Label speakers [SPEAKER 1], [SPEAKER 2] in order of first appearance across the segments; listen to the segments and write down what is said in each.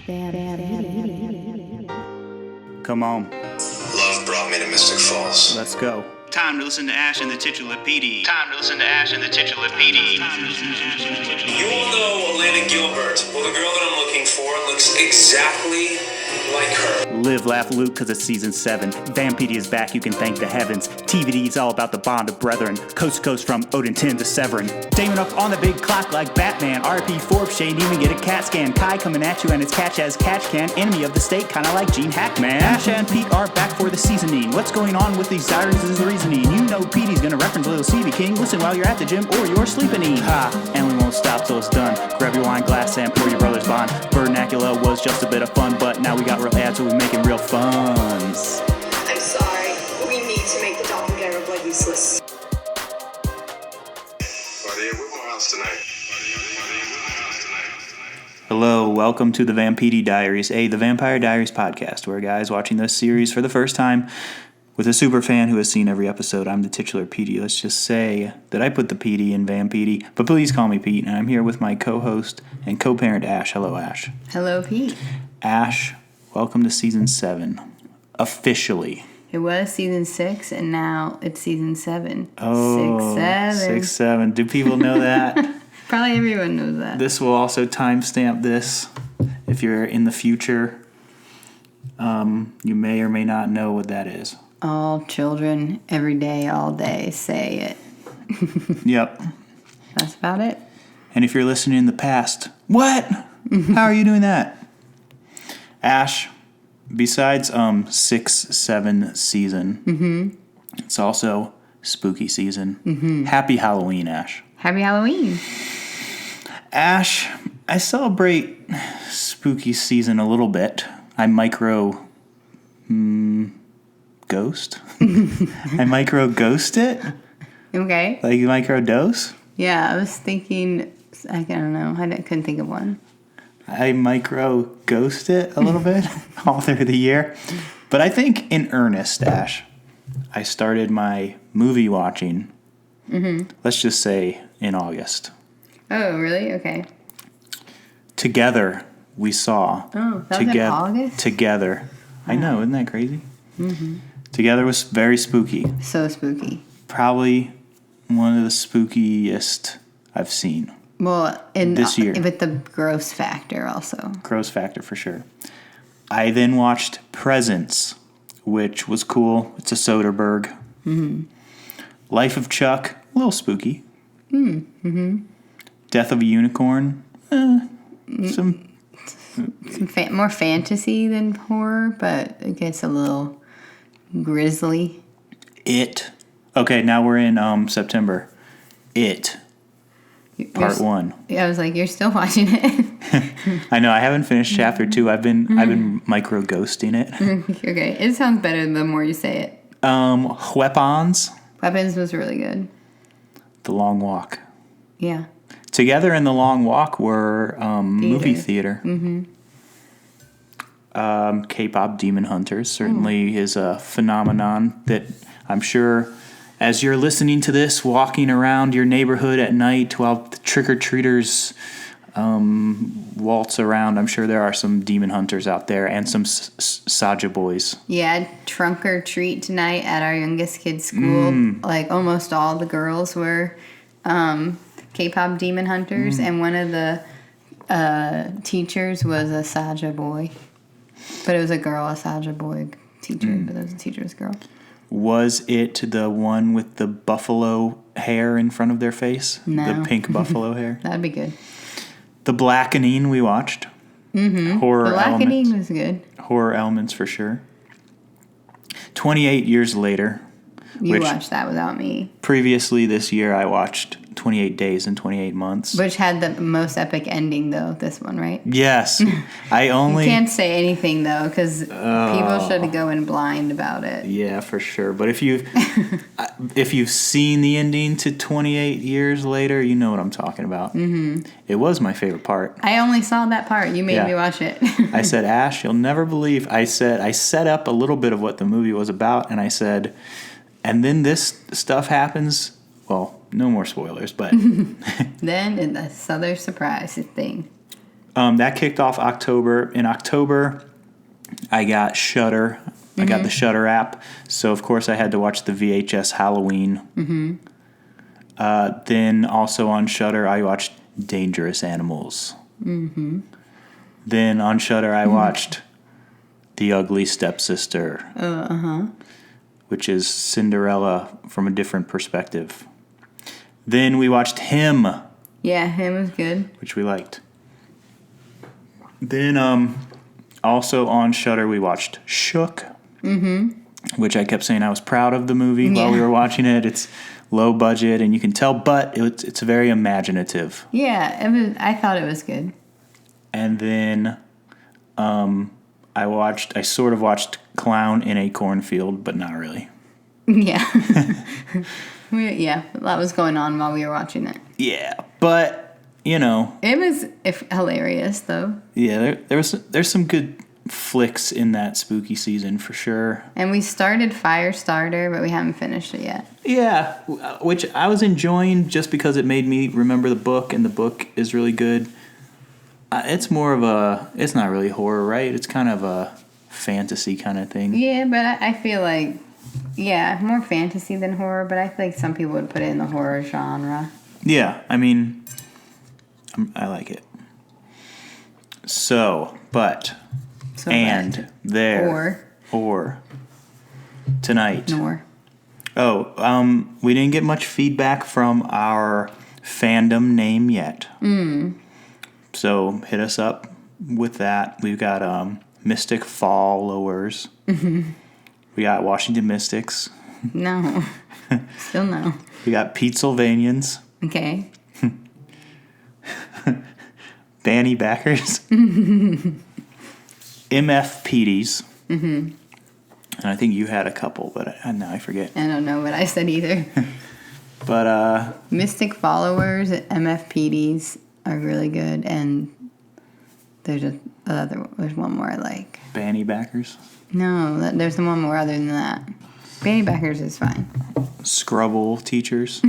[SPEAKER 1] Come on.
[SPEAKER 2] Love brought me to Mystic Falls.
[SPEAKER 1] Let's go.
[SPEAKER 3] Time to listen to Ash and the titular PD. Time to listen to Ash and the titular PD.
[SPEAKER 2] You all know Alana Gilbert. Well, the girl that I'm looking for looks exactly like her.
[SPEAKER 1] Live, laugh, loot, cause it's season 7. Vampire is back, you can thank the heavens. TVD's all about the bond of brethren. Coast to coast from Odin 10 to Severin. Damon up on the big clock like Batman. RP Forbes, Shane even get a cat scan. Kai coming at you and it's catch as catch can. Enemy of the state, kinda like Gene Hackman. Ash and Pete are back for the seasoning. What's going on with these sirens is the reasoning. You know Petey's gonna reference Little Stevie King. Listen while you're at the gym or you're sleeping. Ha, and we won't stop till it's done. Grab your wine glass and pour your brother's bond. Vernacula was just a bit of fun, but now we got real ads, so we make it real funs.
[SPEAKER 4] I'm sorry, but we need to make the doppelganger blood useless.
[SPEAKER 2] Buddy, we're my house tonight.
[SPEAKER 1] Hello, welcome to the Vampire Diaries, the Vampire Diaries podcast, where guys watching this series for the first time with a super fan who has seen every episode. I'm the titular PD. Let's just say that I put the PD in Vampire, but please call me Pete, and I'm here with my co-host and co-parent Ash. Hello, Ash.
[SPEAKER 5] Hello, Pete.
[SPEAKER 1] Ash, welcome to season 7. Officially.
[SPEAKER 5] It was season 6, and now it's season 7.
[SPEAKER 1] Oh,
[SPEAKER 5] 6-7.
[SPEAKER 1] 6-7. Do people know that?
[SPEAKER 5] Probably everyone knows that.
[SPEAKER 1] This will also timestamp this. If you're in the future, you may or may not know what that is.
[SPEAKER 5] All children, every day, all day, say it.
[SPEAKER 1] Yep.
[SPEAKER 5] That's about it.
[SPEAKER 1] And if you're listening in the past, what? How are you doing that? Ash, besides 6-7 season, it's also spooky season. Happy Halloween, Ash.
[SPEAKER 5] Happy Halloween.
[SPEAKER 1] Ash, I celebrate spooky season a little bit. I micro ghost. I micro ghost it.
[SPEAKER 5] Okay.
[SPEAKER 1] Like micro dose.
[SPEAKER 5] Yeah, I was thinking, I don't know, I couldn't think of one.
[SPEAKER 1] I micro ghost it a little bit all through the year. But I think in earnest, Ash, I started my movie watching, let's just say in August.
[SPEAKER 5] Oh, really? Okay.
[SPEAKER 1] Together, we saw.
[SPEAKER 5] Oh, that was in August?
[SPEAKER 1] Together. I know, isn't that crazy? Together was very spooky.
[SPEAKER 5] So spooky.
[SPEAKER 1] Probably one of the spookiest I've seen.
[SPEAKER 5] Well, and
[SPEAKER 1] this year.
[SPEAKER 5] With the gross factor also.
[SPEAKER 1] Gross factor for sure. I then watched Presents, which was cool. It's a Soderbergh. Life of Chuck, a little spooky. Death of a Unicorn, some
[SPEAKER 5] more fantasy than horror, but it gets a little grisly.
[SPEAKER 1] It. Okay, now we're in September. It. Part 1.
[SPEAKER 5] I was like, you're still watching it.
[SPEAKER 1] I know, I haven't finished chapter 2. I've been micro ghosting it.
[SPEAKER 5] Okay, it sounds better the more you say it.
[SPEAKER 1] Weapons.
[SPEAKER 5] Weapons was really good.
[SPEAKER 1] The Long Walk.
[SPEAKER 5] Yeah.
[SPEAKER 1] Together in The Long Walk were movie theater. K-pop Demon Hunters certainly is a phenomenon that I'm sure as you're listening to this, walking around your neighborhood at night while the trick-or-treaters waltz around, I'm sure there are some Demon Hunters out there and some Saja boys.
[SPEAKER 5] Yeah, trunk or treat tonight at our youngest kid's school. Like almost all the girls were K-pop Demon Hunters, and one of the teachers was a Saja boy. But it was a girl, a Saja boy teacher, but it was a teacher's girl.
[SPEAKER 1] Was it the one with the buffalo hair in front of their face?
[SPEAKER 5] No.
[SPEAKER 1] The pink buffalo hair?
[SPEAKER 5] That'd be good.
[SPEAKER 1] The Blackening we watched. Horror
[SPEAKER 5] The Blackening
[SPEAKER 1] elements.
[SPEAKER 5] was good.
[SPEAKER 1] Horror elements for sure. 28 years later.
[SPEAKER 5] You watched that without me.
[SPEAKER 1] Previously this year I watched 28 Days and 28 Months.
[SPEAKER 5] Which had the most epic ending, though, this one, right?
[SPEAKER 1] Yes. You
[SPEAKER 5] can't say anything, though, because people should go in blind about it.
[SPEAKER 1] Yeah, for sure. But if you've seen the ending to 28 years later, you know what I'm talking about. It was my favorite part.
[SPEAKER 5] I only saw that part. You made me watch it.
[SPEAKER 1] I said, Ash, you'll never believe. I set up a little bit of what the movie was about, and I said, and then this stuff happens. Well, no more spoilers, but
[SPEAKER 5] Then it's other surprise thing.
[SPEAKER 1] That kicked off October. In October, I got Shudder. I got the Shudder app. So, of course, I had to watch the VHS Halloween. Then also on Shudder, I watched Dangerous Animals. Then on Shudder, I watched The Ugly Stepsister, which is Cinderella from a different perspective. Then we watched Him,
[SPEAKER 5] Yeah, Him was good.
[SPEAKER 1] which we liked. Then also on Shudder, we watched Shook, which I kept saying I was proud of the movie while we were watching it. It's low budget, and you can tell, but it's very imaginative.
[SPEAKER 5] Yeah, I thought it was good.
[SPEAKER 1] And then I sort of watched Clown in a Cornfield, but not really.
[SPEAKER 5] Yeah. Yeah, a lot was going on while we were watching it.
[SPEAKER 1] Yeah, but, you know.
[SPEAKER 5] It was hilarious, though.
[SPEAKER 1] Yeah, there's some good flicks in that spooky season for sure.
[SPEAKER 5] And we started Firestarter, but we haven't finished it yet.
[SPEAKER 1] Yeah, which I was enjoying just because it made me remember the book, and the book is really good. It's not really horror, right? It's kind of a fantasy kind of thing.
[SPEAKER 5] Yeah, but I feel like, more fantasy than horror, but I feel like some people would put it in the horror genre.
[SPEAKER 1] Yeah, I mean, I like it. Or tonight.
[SPEAKER 5] Nor.
[SPEAKER 1] We didn't get much feedback from our fandom name yet. So hit us up with that. We've got Mystic followers. We got Washington Mystics.
[SPEAKER 5] No. Still no.
[SPEAKER 1] We got Pennsylvanians.
[SPEAKER 5] Okay.
[SPEAKER 1] Banny backers. MFPDs. And I think you had a couple, but now I forget.
[SPEAKER 5] I don't know what I said either.
[SPEAKER 1] But
[SPEAKER 5] Mystic followers, MFPDs are really good, and there's one more I like.
[SPEAKER 1] Banny backers.
[SPEAKER 5] No, there's one more other than that. Banny backers is fine.
[SPEAKER 1] Scrubble teachers.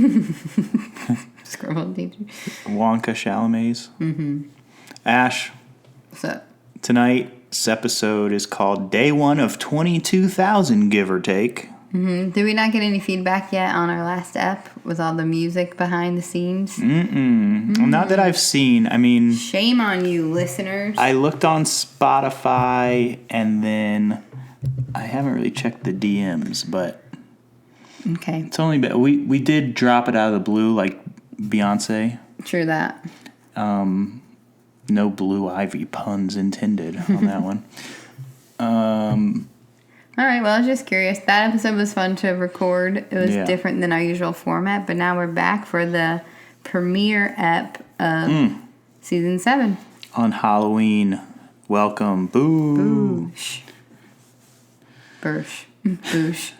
[SPEAKER 5] Scrubble teacher.
[SPEAKER 1] Wonka Chalamets. Ash.
[SPEAKER 5] What's up?
[SPEAKER 1] Tonight's episode is called Day 1 of 22,000, give or take.
[SPEAKER 5] Did we not get any feedback yet on our last ep with all the music behind the scenes?
[SPEAKER 1] Not that I've seen. I mean,
[SPEAKER 5] Shame on you, listeners.
[SPEAKER 1] I looked on Spotify, and then I haven't really checked the DMs, but
[SPEAKER 5] Okay.
[SPEAKER 1] it's only been, we did drop it out of the blue like Beyonce.
[SPEAKER 5] True that.
[SPEAKER 1] No Blue Ivy puns intended on that one.
[SPEAKER 5] All right, well, I was just curious. That episode was fun to record. It was different than our usual format, but now we're back for the premiere ep of Season 7.
[SPEAKER 1] On Halloween. Welcome. Boo.
[SPEAKER 5] Boosh. Bursh. Boosh.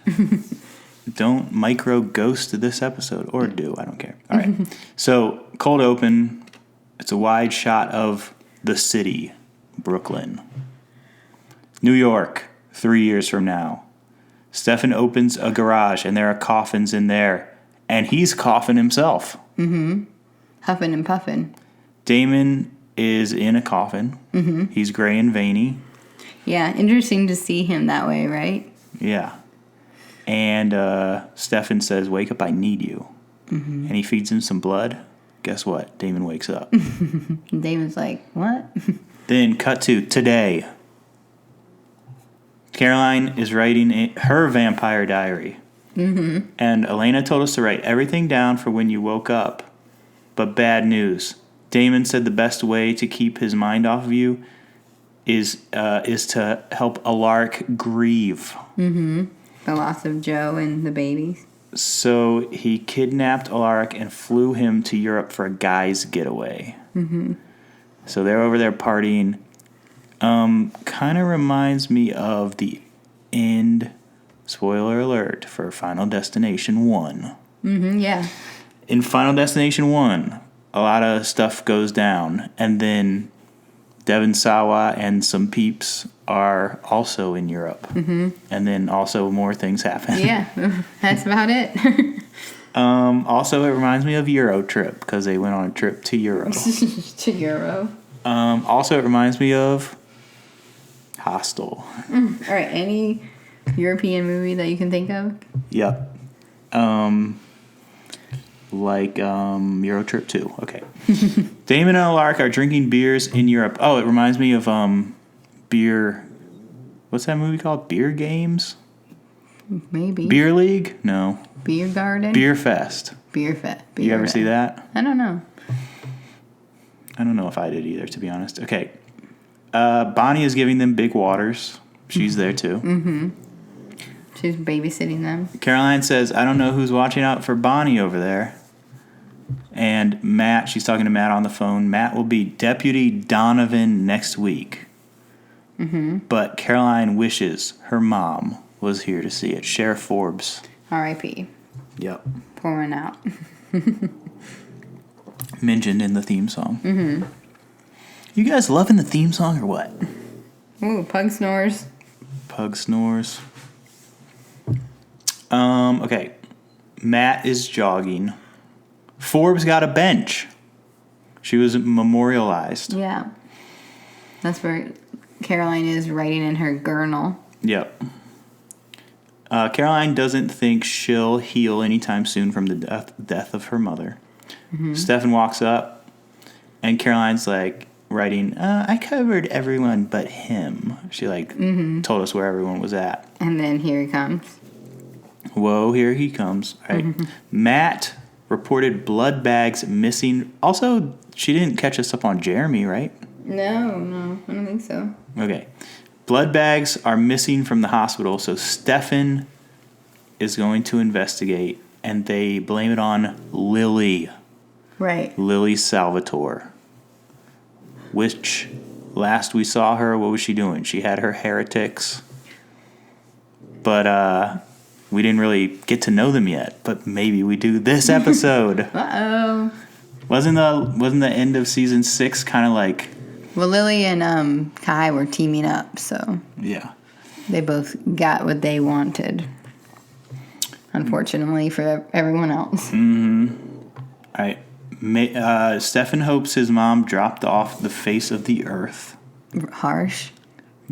[SPEAKER 1] Don't micro ghost this episode, or do. I don't care. All right. So, cold open. It's a wide shot of the city, Brooklyn. New York, 3 years from now. Stefan opens a garage, and there are coffins in there. And he's coughing himself.
[SPEAKER 5] Huffing and puffing.
[SPEAKER 1] Damon is in a coffin. He's gray and veiny.
[SPEAKER 5] Yeah, interesting to see him that way, right?
[SPEAKER 1] Yeah. And Stefan says, "Wake up, I need you." And he feeds him some blood. Guess what? Damon wakes up.
[SPEAKER 5] And Damon's like, what?
[SPEAKER 1] Then cut to today. Caroline is writing her Vampire Diary. And Elena told us to write everything down for when you woke up. But bad news. Damon said the best way to keep his mind off of you is to help Alaric grieve.
[SPEAKER 5] The loss of Joe and the babies.
[SPEAKER 1] So he kidnapped Alaric and flew him to Europe for a guy's getaway. So they're over there partying. Kind of reminds me of the end, spoiler alert, for Final Destination 1.
[SPEAKER 5] Yeah.
[SPEAKER 1] In Final Destination 1, a lot of stuff goes down, and then Devon Sawa and some peeps are also in Europe. And then also more things happen.
[SPEAKER 5] Yeah, that's about it.
[SPEAKER 1] Also, it reminds me of Euro Trip, because they went on a trip to Euro.
[SPEAKER 5] To Euro.
[SPEAKER 1] Also, it reminds me of Hostel.
[SPEAKER 5] All right, any European movie that you can think of?
[SPEAKER 1] Yep. Euro Trip 2. Okay. Damon and Lark are drinking beers in Europe. Oh, it reminds me of beer. What's that movie called? Beer Games?
[SPEAKER 5] Maybe.
[SPEAKER 1] Beer League? No.
[SPEAKER 5] Beer Garden?
[SPEAKER 1] Beer Fest.
[SPEAKER 5] Beer Fest.
[SPEAKER 1] You ever see that?
[SPEAKER 5] I don't know.
[SPEAKER 1] I don't know if I did either, to be honest. Okay. Bonnie is giving them big waters. She's there too. Mm-hmm.
[SPEAKER 5] She's babysitting them.
[SPEAKER 1] Caroline says, I don't know who's watching out for Bonnie over there. And Matt, she's talking to Matt on the phone. Matt will be Deputy Donovan next week. Mm-hmm. But Caroline wishes her mom was here to see it. Sheriff Forbes.
[SPEAKER 5] R.I.P.
[SPEAKER 1] Yep.
[SPEAKER 5] Pouring out.
[SPEAKER 1] Mentioned in the theme song. Mm-hmm. You guys loving the theme song or what?
[SPEAKER 5] Ooh, pug snores.
[SPEAKER 1] Pug snores. Okay. Matt is jogging. Forbes got a bench. She was memorialized.
[SPEAKER 5] Yeah. That's where Caroline is writing in her journal.
[SPEAKER 1] Yep. Caroline doesn't think she'll heal anytime soon from the death of her mother. Mm-hmm. Stefan walks up, and Caroline's like writing, I covered everyone but him. She told us where everyone was at.
[SPEAKER 5] And then here he comes.
[SPEAKER 1] Whoa, here he comes. All right. Mm-hmm. Matt reported blood bags missing. Also, she didn't catch us up on Jeremy, right?
[SPEAKER 5] No, I don't think so.
[SPEAKER 1] Okay. Blood bags are missing from the hospital, so Stefan is going to investigate, and they blame it on Lily.
[SPEAKER 5] Right.
[SPEAKER 1] Lily Salvatore. Which, last we saw her, what was she doing? She had her heretics. But, we didn't really get to know them yet, but maybe we do this episode.
[SPEAKER 5] Uh-oh.
[SPEAKER 1] Wasn't the end of season 6 kind of like...
[SPEAKER 5] Well, Lily and Kai were teaming up, so...
[SPEAKER 1] Yeah.
[SPEAKER 5] They both got what they wanted. Unfortunately for everyone else.
[SPEAKER 1] Mm-hmm. All right. Stefan hopes his mom dropped off the face of the earth.
[SPEAKER 5] Harsh.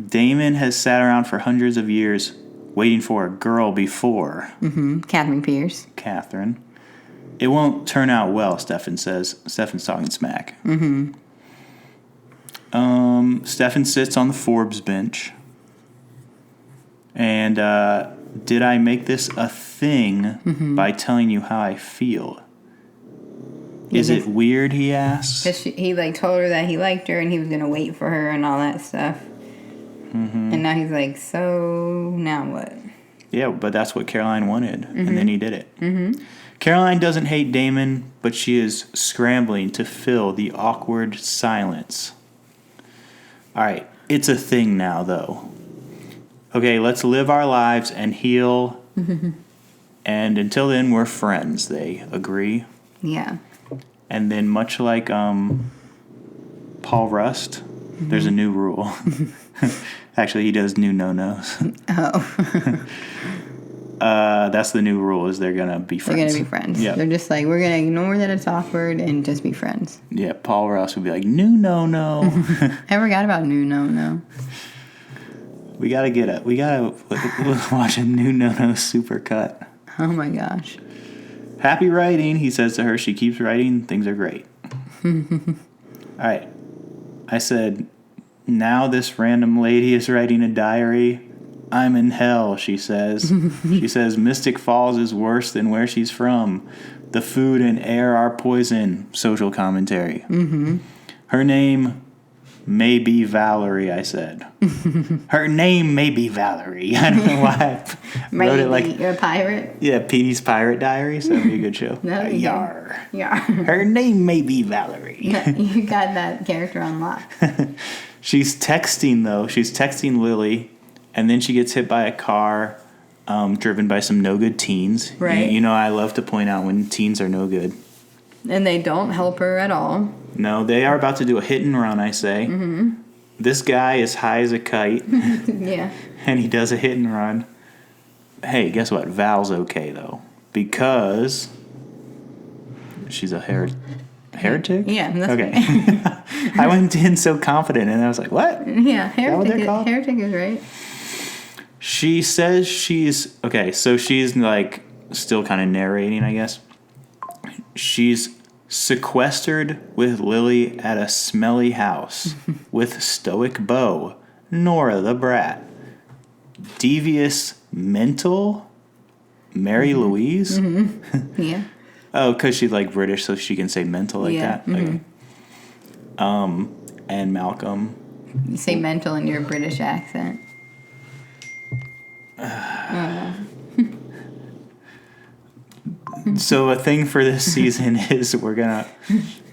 [SPEAKER 1] Damon has sat around for hundreds of years waiting for a girl before.
[SPEAKER 5] Mm-hmm. Catherine Pierce.
[SPEAKER 1] Catherine. It won't turn out well, Stefan says. Stefan's talking smack.
[SPEAKER 5] Mm-hmm.
[SPEAKER 1] Stefan sits on the Forbes bench. And did I make this a thing by telling you how I feel? Is it weird, he asks?
[SPEAKER 5] Because he told her that he liked her and he was going to wait for her and all that stuff. Mm-hmm. And now he's like, so now what?
[SPEAKER 1] Yeah, but that's what Caroline wanted. Mm-hmm. And then he did it. Mm-hmm. Caroline doesn't hate Damon, but she is scrambling to fill the awkward silence. All right, it's a thing now, though. Okay, let's live our lives and heal. Mm-hmm. And until then, we're friends, they agree.
[SPEAKER 5] Yeah. And
[SPEAKER 1] then much like Paul Rust, there's a new rule. Actually, he does new no-nos.
[SPEAKER 5] Oh.
[SPEAKER 1] That's the new rule, is they're going to be friends.
[SPEAKER 5] They're going to be friends.
[SPEAKER 1] Yep.
[SPEAKER 5] They're just like, we're going to ignore that it's awkward and just be friends.
[SPEAKER 1] Yeah, Paul Rust would be like, new no-no.
[SPEAKER 5] I forgot about new no-no.
[SPEAKER 1] We got to watch a new no-no supercut.
[SPEAKER 5] Oh my gosh.
[SPEAKER 1] Happy writing, he says to her. She keeps writing. Things are great. All right. I said, now this random lady is writing a diary. I'm in hell, she says. She says, Mystic Falls is worse than where she's from. The food and air are poison. Social commentary. Mm-hmm. Her name may be Valerie, I said. Her name may be Valerie. I don't know why I wrote it like...
[SPEAKER 5] You're a pirate?
[SPEAKER 1] Yeah, Petey's Pirate Diaries. That would be a good show.
[SPEAKER 5] Yar.
[SPEAKER 1] Her name may be Valerie.
[SPEAKER 5] You got that character on lock.
[SPEAKER 1] She's texting, though. She's texting Lily, and then she gets hit by a car driven by some no-good teens.
[SPEAKER 5] Right.
[SPEAKER 1] You know, I love to point out when teens are no good.
[SPEAKER 5] And they don't help her at all.
[SPEAKER 1] No, they are about to do a hit and run, I say. Mm-hmm. This guy is high as a kite.
[SPEAKER 5] Yeah.
[SPEAKER 1] And he does a hit and run. Hey, guess what? Val's okay, though. Because she's a heretic?
[SPEAKER 5] Yeah, that's
[SPEAKER 1] okay. I went in so confident, and I was like, what?
[SPEAKER 5] Yeah,
[SPEAKER 1] what they're called?
[SPEAKER 5] heretic is right.
[SPEAKER 1] She says she's... Okay, so she's, like, still kind of narrating, I guess. She's sequestered with Lily at a smelly house with stoic beau, Nora the brat, devious mental, Mary Louise.
[SPEAKER 5] Yeah.
[SPEAKER 1] Oh, because she's like British, so she can say mental like that. Okay. And Malcolm.
[SPEAKER 5] You say mental in your British accent.
[SPEAKER 1] So a thing for this season is we're gonna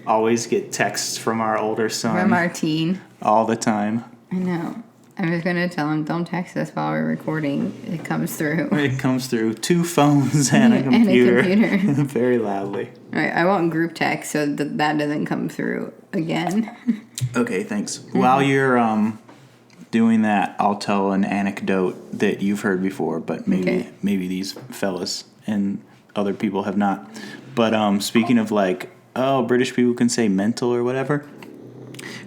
[SPEAKER 1] always get texts from our older son.
[SPEAKER 5] From our teen.
[SPEAKER 1] All the time.
[SPEAKER 5] I know. I was going to tell him, don't text us while we're recording. It comes through.
[SPEAKER 1] It comes through 2 phones and a computer. Very loudly.
[SPEAKER 5] All right, I want group text so that doesn't come through again.
[SPEAKER 1] Okay, thanks. While you're doing that, I'll tell an anecdote that you've heard before, but maybe these fellas and other people have not. But speaking of like, British people can say mental or whatever.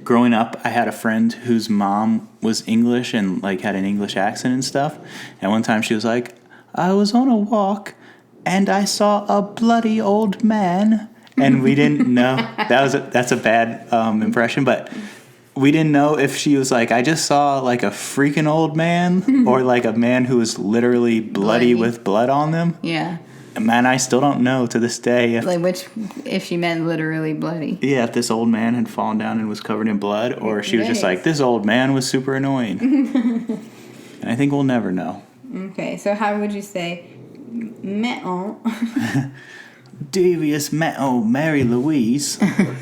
[SPEAKER 1] Growing up, I had a friend whose mom was English and like had an English accent and stuff. And one time she was like, I was on a walk and I saw a bloody old man. And we didn't know. That's a bad impression, but we didn't know if she was like, I just saw like a freaking old man or like a man who was literally bloody with blood on them.
[SPEAKER 5] Yeah.
[SPEAKER 1] Man, I still don't know to this day
[SPEAKER 5] if she meant literally bloody.
[SPEAKER 1] Yeah, if this old man had fallen down and was covered in blood, or she was just like, this old man was super annoying. And I think we'll never know.
[SPEAKER 5] Okay, so how would you say metal?
[SPEAKER 1] Devious metal, Mary Louise. I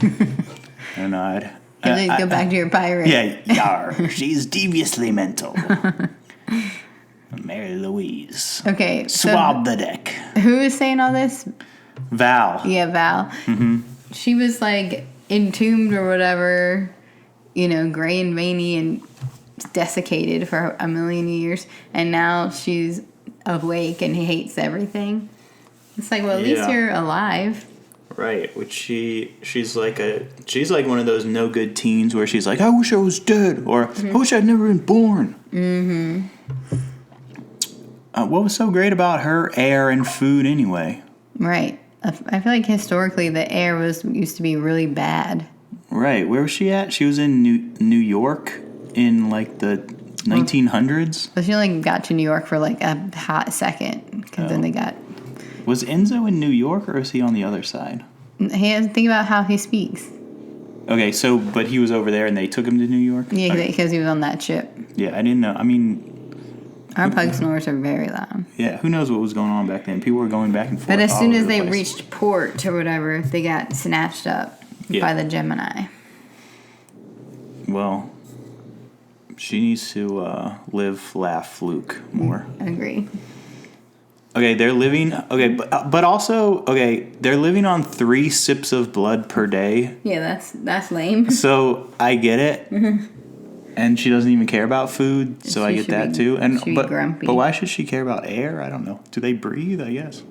[SPEAKER 1] don't know.
[SPEAKER 5] Go back to your pirate.
[SPEAKER 1] Yeah, yar. She's deviously mental. Mary Louise.
[SPEAKER 5] Okay.
[SPEAKER 1] Swab the deck.
[SPEAKER 5] Who is saying all this?
[SPEAKER 1] Val.
[SPEAKER 5] Yeah, Val. Mm-hmm. She was like entombed or whatever, gray and veiny and desiccated for a million years. And now she's awake and hates everything. It's like, well, at least you're alive.
[SPEAKER 1] Right, which she's like one of those no good teens where she's like, I wish I was dead, or I wish I'd never been born. Mm-hmm. What was so great about her air and food anyway? Right.
[SPEAKER 5] I feel like historically the air used to be really bad.
[SPEAKER 1] Right. Where was she at? She was in New York in like the 1900s.
[SPEAKER 5] But she only got to New York for like a hot second because then they got...
[SPEAKER 1] Was Enzo in New York or is he on the other side?
[SPEAKER 5] Think about how he speaks.
[SPEAKER 1] Okay, but he was over there and they took him to New York?
[SPEAKER 5] Yeah, because he was on that ship.
[SPEAKER 1] Yeah, I didn't know. I mean...
[SPEAKER 5] Our pug snores are very loud.
[SPEAKER 1] Yeah, who knows what was going on back then? People were going back and forth.
[SPEAKER 5] But as soon as they reached port or whatever, they got snatched up by the Gemini.
[SPEAKER 1] Well, she needs to live, laugh, fluke more.
[SPEAKER 5] Agree.
[SPEAKER 1] Okay, they're living... Okay, but also... Okay, they're living on 3 sips of blood per day.
[SPEAKER 5] Yeah, that's lame.
[SPEAKER 1] So, I get it. And she doesn't even care about food, so I get that too. But why should she care about air? I don't know. Do they breathe? I guess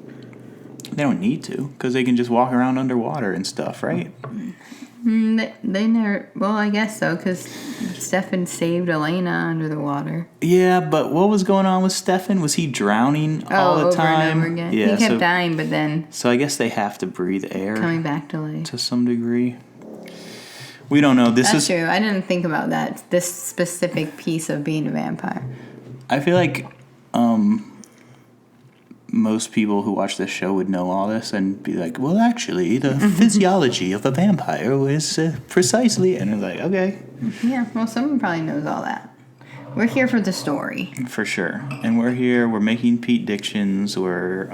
[SPEAKER 1] they don't need to because they can just walk around underwater and stuff, right?
[SPEAKER 5] They never. Well, I guess so because Stefan saved Elena under the water.
[SPEAKER 1] Yeah, but what was going on with Stefan? Was he drowning all the time?
[SPEAKER 5] Over and over again.
[SPEAKER 1] Yeah,
[SPEAKER 5] he kept dying, but then.
[SPEAKER 1] So I guess they have to breathe air.
[SPEAKER 5] Coming back to life
[SPEAKER 1] to some degree. We don't know.
[SPEAKER 5] That's true. I didn't think about that. This specific piece of being a vampire.
[SPEAKER 1] I feel like most people who watch this show would know all this and be like, well, actually, the physiology of a vampire is precisely... And it's like, okay.
[SPEAKER 5] Yeah, well, someone probably knows all that. We're here for the story.
[SPEAKER 1] For sure. And we're making Pete-dictions. We're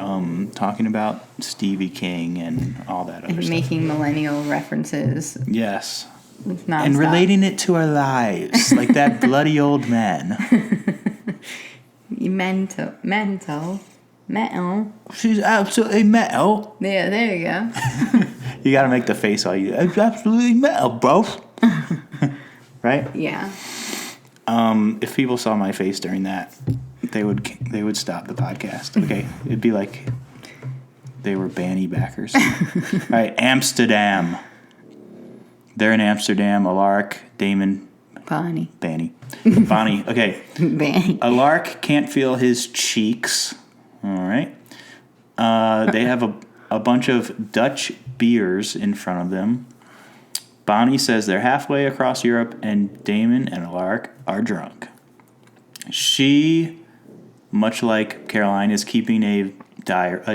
[SPEAKER 1] talking about Stevie King and all that other stuff.
[SPEAKER 5] Making millennial references.
[SPEAKER 1] Yes.
[SPEAKER 5] Non-stop.
[SPEAKER 1] And relating it to our lives, like that bloody old man.
[SPEAKER 5] Metal.
[SPEAKER 1] She's absolutely metal.
[SPEAKER 5] Yeah, there you go.
[SPEAKER 1] You gotta make the face all you. It's absolutely metal, bro. Right?
[SPEAKER 5] Yeah.
[SPEAKER 1] If people saw my face during that, they would stop the podcast. Okay, it'd be like they were Banny backers. All right, Amsterdam. They're in Amsterdam. Alaric, Damon,
[SPEAKER 5] Bonnie.
[SPEAKER 1] Bonnie. Okay.
[SPEAKER 5] Bonnie.
[SPEAKER 1] Alaric can't feel his cheeks. All right. They have a bunch of Dutch beers in front of them. Bonnie says they're halfway across Europe, and Damon and Alaric are drunk. She, much like Caroline, is keeping a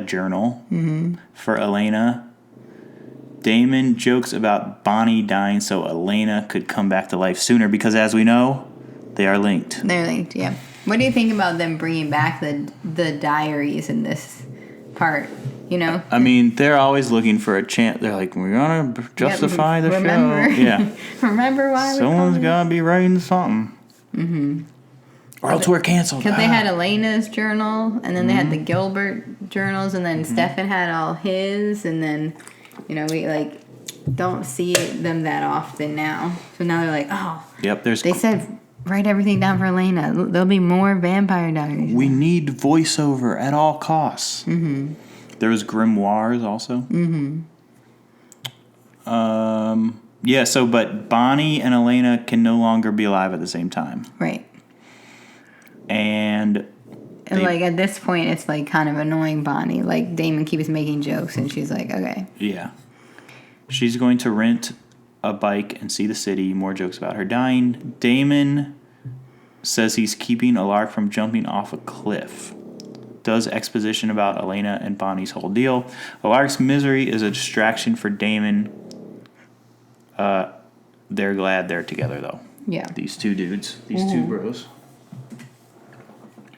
[SPEAKER 1] journal for Elena. Damon jokes about Bonnie dying so Elena could come back to life sooner because, as we know, they are linked.
[SPEAKER 5] They're linked, yeah. What do you think about them bringing back the diaries in this part? You know?
[SPEAKER 1] I mean, they're always looking for a chance. They're like, we're going to justify the show. Yeah.
[SPEAKER 5] Remember why
[SPEAKER 1] someone's got to be writing something. Mm-hmm. Or else we're canceled.
[SPEAKER 5] Because they had Elena's journal, and then they had the Gilbert journals, and then Stefan had all his, and then, we, don't see them that often now. So now they're like, oh.
[SPEAKER 1] Yep,
[SPEAKER 5] They said, write everything down for Elena. There'll be more Vampire Diaries.
[SPEAKER 1] We need voiceover at all costs. Mm-hmm. There was grimoires also. Mm-hmm. Yeah, but Bonnie and Elena can no longer be alive at the same time.
[SPEAKER 5] Right.
[SPEAKER 1] And
[SPEAKER 5] at this point, it's kind of annoying Bonnie. Damon keeps making jokes, and she's like, okay.
[SPEAKER 1] Yeah. She's going to rent a bike and see the city. More jokes about her dying. Damon says he's keeping Alaric from jumping off a cliff. Does exposition about Elena and Bonnie's whole deal. Alaric's misery is a distraction for Damon. They're glad they're together, though.
[SPEAKER 5] Yeah.
[SPEAKER 1] These two dudes. These two bros.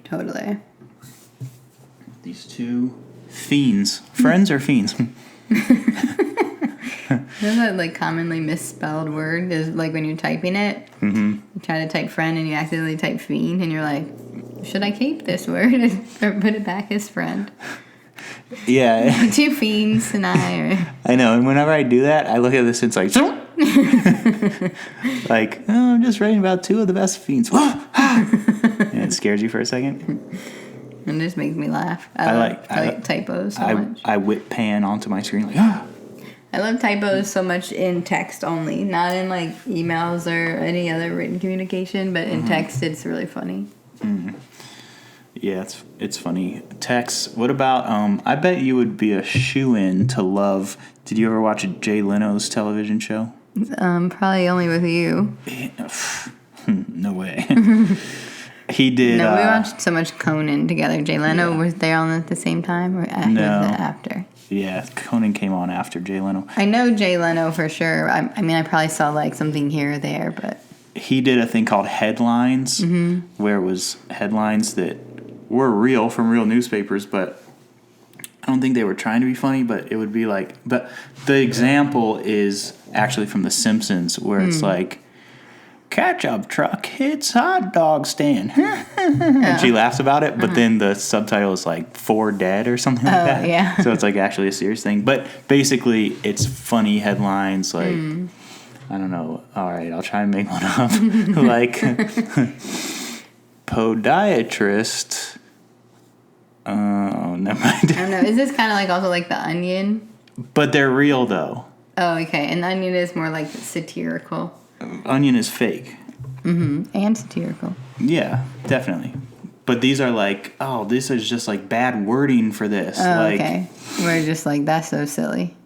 [SPEAKER 5] Totally.
[SPEAKER 1] These two fiends. Friends or fiends?
[SPEAKER 5] Isn't that commonly misspelled word? Is when you're typing it, you try to type friend and you accidentally type fiend, and you're like, should I keep this word or put it back as friend?
[SPEAKER 1] Yeah.
[SPEAKER 5] Two fiends and
[SPEAKER 1] I know, and whenever I do that, I look at this and it's I'm just writing about two of the best fiends. And it scares you for a second.
[SPEAKER 5] It just makes me laugh. I like typos so much.
[SPEAKER 1] I whip pan onto my screen
[SPEAKER 5] I love typos so much in text only, not in emails or any other written communication, but in text it's really funny.
[SPEAKER 1] Yeah, it's funny. Text. What about I bet you would be a shoo-in to love. Did you ever watch Jay Leno's television show?
[SPEAKER 5] Probably only with you.
[SPEAKER 1] No way. He did.
[SPEAKER 5] No, we watched so much Conan together. Jay Leno was there on at the same time, or was it after?
[SPEAKER 1] Yeah, Conan came on after Jay Leno.
[SPEAKER 5] I know Jay Leno for sure. I mean, I probably saw something here or there, but
[SPEAKER 1] he did a thing called Headlines, where it was headlines that were real from real newspapers, but I don't think they were trying to be funny. But it would be but the example is actually from The Simpsons, where it's ketchup truck hits hot dog stand. And she laughs about it, but then the subtitle is "4 dead" or something like that.
[SPEAKER 5] Yeah.
[SPEAKER 1] So it's actually a serious thing. But basically, it's funny headlines I don't know. All right, I'll try and make one up. Podiatrist. Oh, never mind.
[SPEAKER 5] I don't know. Is this kind of also The Onion?
[SPEAKER 1] But they're real though.
[SPEAKER 5] Oh, okay. And The Onion is more satirical.
[SPEAKER 1] Onion is fake.
[SPEAKER 5] And satirical.
[SPEAKER 1] Yeah, definitely. But these are this is just bad wording for this.
[SPEAKER 5] Oh, okay. We're just that's so silly.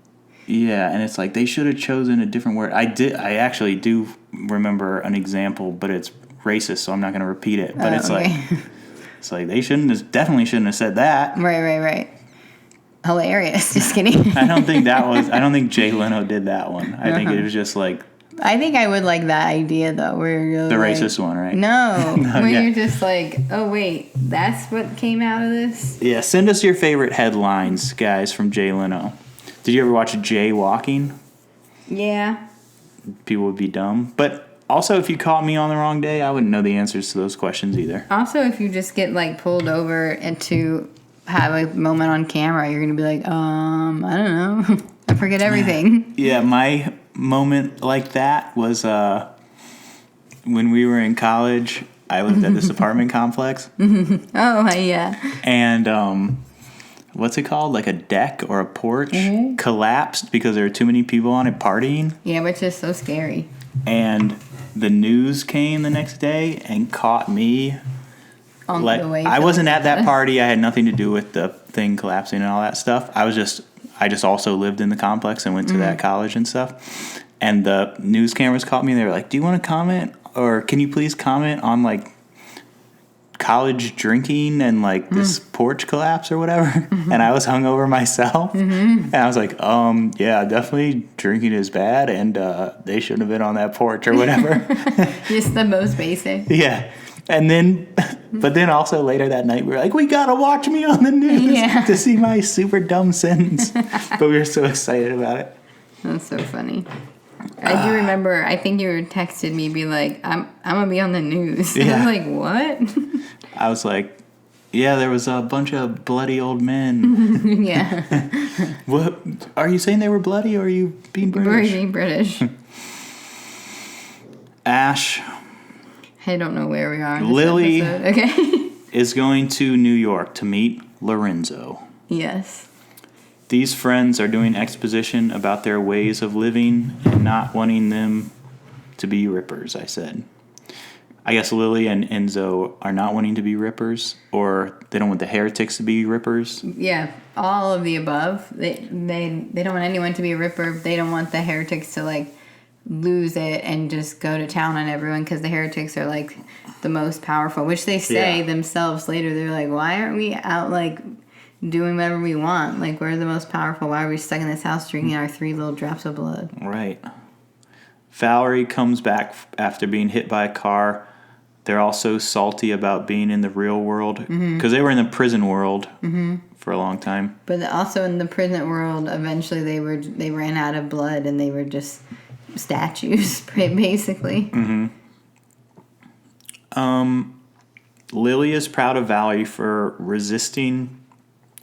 [SPEAKER 1] Yeah, and it's they should have chosen a different word. I actually do remember an example, but it's racist, so I'm not going to repeat it. But it's they definitely shouldn't have said that.
[SPEAKER 5] Right. Hilarious. Just kidding.
[SPEAKER 1] I don't think Jay Leno did that one. I think it was just
[SPEAKER 5] I think I would like that idea though, where you're
[SPEAKER 1] the racist one, right?
[SPEAKER 5] No, you're just oh wait, that's what came out of this.
[SPEAKER 1] Yeah, send us your favorite headlines, guys, from Jay Leno. Did you ever watch Jaywalking?
[SPEAKER 5] Yeah.
[SPEAKER 1] People would be dumb, but also if you caught me on the wrong day, I wouldn't know the answers to those questions either.
[SPEAKER 5] Also, if you just get pulled over and to have a moment on camera, you're gonna be I don't know, I forget everything.
[SPEAKER 1] Yeah, my moment like that was when we were in college. I lived at this apartment complex.
[SPEAKER 5] Oh, yeah.
[SPEAKER 1] And what's it called? Like a deck or a porch collapsed because there were too many people on it partying.
[SPEAKER 5] Yeah, which is so scary.
[SPEAKER 1] And the news came the next day and caught me.
[SPEAKER 5] On
[SPEAKER 1] Like,
[SPEAKER 5] the way
[SPEAKER 1] I
[SPEAKER 5] to
[SPEAKER 1] wasn't
[SPEAKER 5] the-
[SPEAKER 1] at that party. I had nothing to do with the thing collapsing and all that stuff. I just also lived in the complex and went to that college and stuff. And the news cameras caught me. They were like, "Do you want to comment, or can you please comment on like college drinking and like this porch collapse or whatever?" And I was hungover myself, and I was like, yeah, definitely drinking is bad, and they shouldn't have been on that porch or whatever."
[SPEAKER 5] Just the most basic.
[SPEAKER 1] Yeah. And then, but then also later that night, we were like, "We gotta watch me on the news to see my super dumb sentence." But we were so excited about it.
[SPEAKER 5] That's so funny. I do remember, I think you were texted me, be like, I'm gonna be on the news.
[SPEAKER 1] Yeah.
[SPEAKER 5] I was like, what?
[SPEAKER 1] I was like, yeah, there was a bunch of bloody old men.
[SPEAKER 5] Yeah.
[SPEAKER 1] What? Are you saying they were bloody, or are you being
[SPEAKER 5] We're
[SPEAKER 1] British?
[SPEAKER 5] being British.
[SPEAKER 1] Ash
[SPEAKER 5] I don't know where we are in this
[SPEAKER 1] Lily.
[SPEAKER 5] episode. Okay.
[SPEAKER 1] is going to New York to meet Lorenzo.
[SPEAKER 5] Yes.
[SPEAKER 1] These friends are doing exposition about their ways of living and not wanting them to be rippers, I said. I guess Lily and Enzo are not wanting to be rippers, or they don't want the heretics to be rippers.
[SPEAKER 5] Yeah, all of the above. They don't want anyone to be a ripper. They don't want the heretics to like lose it and just go to town on everyone, because the heretics are like the most powerful, which they say themselves later. They're like, why aren't we out like doing whatever we want? Like, we're the most powerful. Why are we stuck in this house drinking our 3 little drops of blood?
[SPEAKER 1] Right. Valerie comes back after being hit by a car. They're all so salty about being in the real world, because they were in the prison world for a long time.
[SPEAKER 5] But also in the prison world, eventually they ran out of blood and they were just statues, basically.
[SPEAKER 1] Lily is proud of Valerie for resisting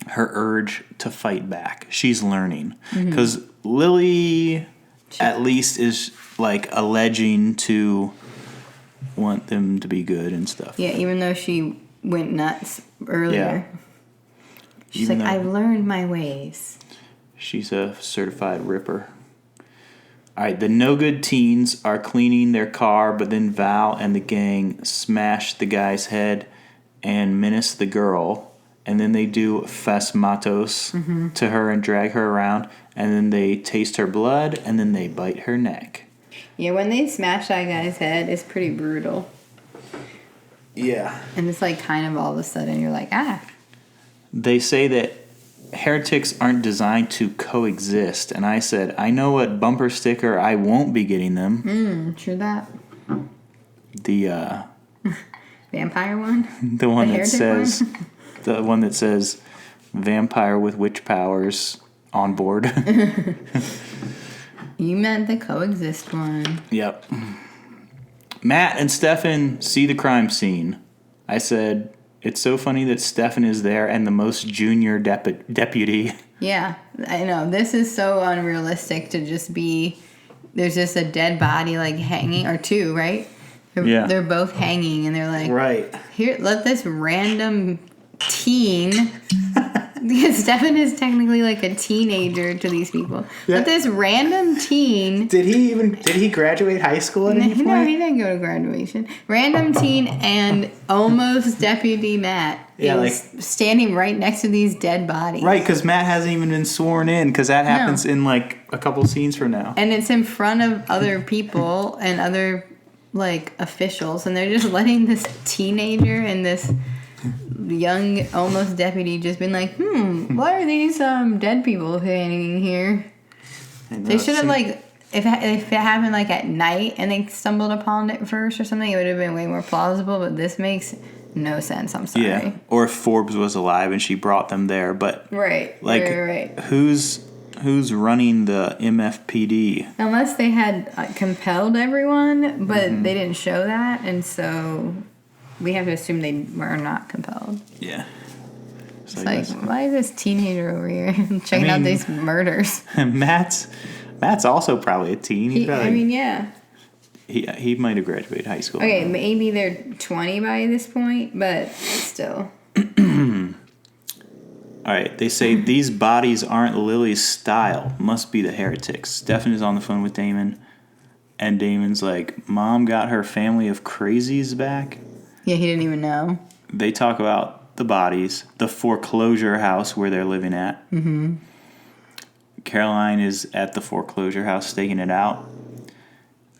[SPEAKER 1] her urge to fight back. She's learning, because Lily at least is like alleging to want them to be good and stuff.
[SPEAKER 5] Yeah, even though she went nuts earlier.
[SPEAKER 1] Yeah.
[SPEAKER 5] She's
[SPEAKER 1] Even
[SPEAKER 5] like,
[SPEAKER 1] though-
[SPEAKER 5] I've learned my ways.
[SPEAKER 1] She's a certified ripper. All right, the no good teens are cleaning their car, but then Val and the gang smash the guy's head and menace the girl. And then they do fasmatos to her and drag her around. And then they taste her blood, and then they bite her neck.
[SPEAKER 5] Yeah, when they smash that guy's head, it's pretty brutal.
[SPEAKER 1] Yeah.
[SPEAKER 5] And it's like kind of all of a sudden you're like, ah.
[SPEAKER 1] They say that heretics aren't designed to coexist. And I said, I know what bumper sticker I won't be getting them.
[SPEAKER 5] True that.
[SPEAKER 1] The
[SPEAKER 5] Vampire one?
[SPEAKER 1] the one
[SPEAKER 5] The
[SPEAKER 1] that
[SPEAKER 5] heretic
[SPEAKER 1] says the one that says vampire with witch powers on board.
[SPEAKER 5] You meant the coexist one.
[SPEAKER 1] Yep. Matt and Stefan see the crime scene. I said, it's so funny that Stefan is there and the most junior deputy.
[SPEAKER 5] Yeah, I know. This is so unrealistic to just be... There's just a dead body, like, hanging, or 2, right? They're both hanging, and they're like...
[SPEAKER 1] Right.
[SPEAKER 5] Here, let this random teen... Because Stefan is technically like a teenager to these people.
[SPEAKER 1] Yeah.
[SPEAKER 5] Let this random teen...
[SPEAKER 1] Did he graduate high school at any point?
[SPEAKER 5] No, he didn't go to graduation. Random teen and almost Deputy Matt is standing right next to these dead bodies.
[SPEAKER 1] Right, because Matt hasn't even been sworn in, because that happens in like a couple scenes from now.
[SPEAKER 5] And it's in front of other people and other like officials, and they're just letting this teenager and this young almost deputy just been like, why are these dead people hanging here? They should have like, if it happened like at night and they stumbled upon it first or something, it would have been way more plausible. But this makes no sense. I'm sorry.
[SPEAKER 1] Yeah, or if Forbes was alive and she brought them there, but
[SPEAKER 5] Right.
[SPEAKER 1] who's running the MFPD?
[SPEAKER 5] Unless they had compelled everyone, but they didn't show that, and so we have to assume they were not compelled.
[SPEAKER 1] Yeah.
[SPEAKER 5] It's like, why is this teenager over here checking out these murders?
[SPEAKER 1] Matt's also probably a teen.
[SPEAKER 5] Yeah.
[SPEAKER 1] He might have graduated high school.
[SPEAKER 5] Okay, maybe they're 20 by this point, but still.
[SPEAKER 1] All All right, they say these bodies aren't Lily's style. Must be the heretics. Stefan is on the phone with Damon, and Damon's like, Mom got her family of crazies back.
[SPEAKER 5] Yeah, he didn't even know.
[SPEAKER 1] They talk about the bodies, the foreclosure house where they're living at. Mm-hmm. Caroline is at the foreclosure house staking it out.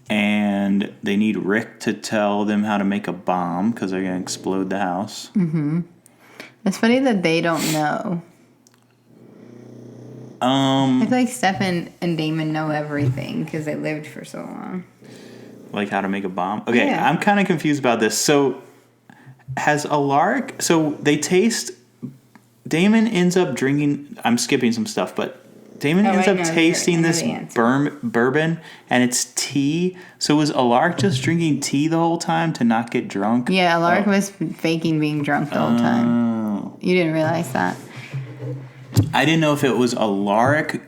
[SPEAKER 1] And they need Rick to tell them how to make a bomb because they're going to explode the house.
[SPEAKER 5] Mm-hmm. It's funny that they don't know. I feel like Stefan and Damon know everything because they lived for so long.
[SPEAKER 1] Like how to make a bomb? Okay,
[SPEAKER 5] Yeah.
[SPEAKER 1] I'm kind of confused about this. So, has Alaric... So, they taste... Damon ends up drinking... I'm skipping some stuff, but Damon ends up tasting this bourbon, and it's tea. So, was Alaric just drinking tea the whole time to not get drunk?
[SPEAKER 5] Yeah, Alaric was faking being drunk the whole time. You didn't realize that?
[SPEAKER 1] I didn't know if it was Alaric,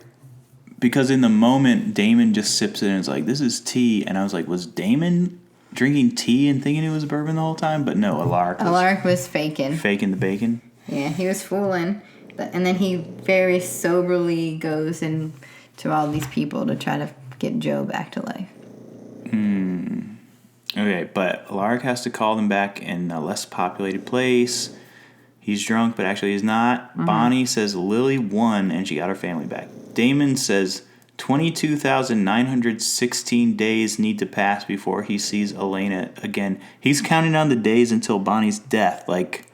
[SPEAKER 1] because in the moment, Damon just sips it and is like, this is tea. And I was like, was Damon drinking tea and thinking it was bourbon the whole time? But no, Alaric
[SPEAKER 5] was faking.
[SPEAKER 1] Faking the bacon?
[SPEAKER 5] Yeah, he was fooling. And then he very soberly goes into all these people to try to get Joe back to life.
[SPEAKER 1] Okay, but Alaric has to call them back in a less populated place. He's drunk, but actually he's not. Mm-hmm. Bonnie says Lily won and she got her family back. Damon says 22,916 days need to pass before he sees Elena again. He's counting down the days until Bonnie's death. Like,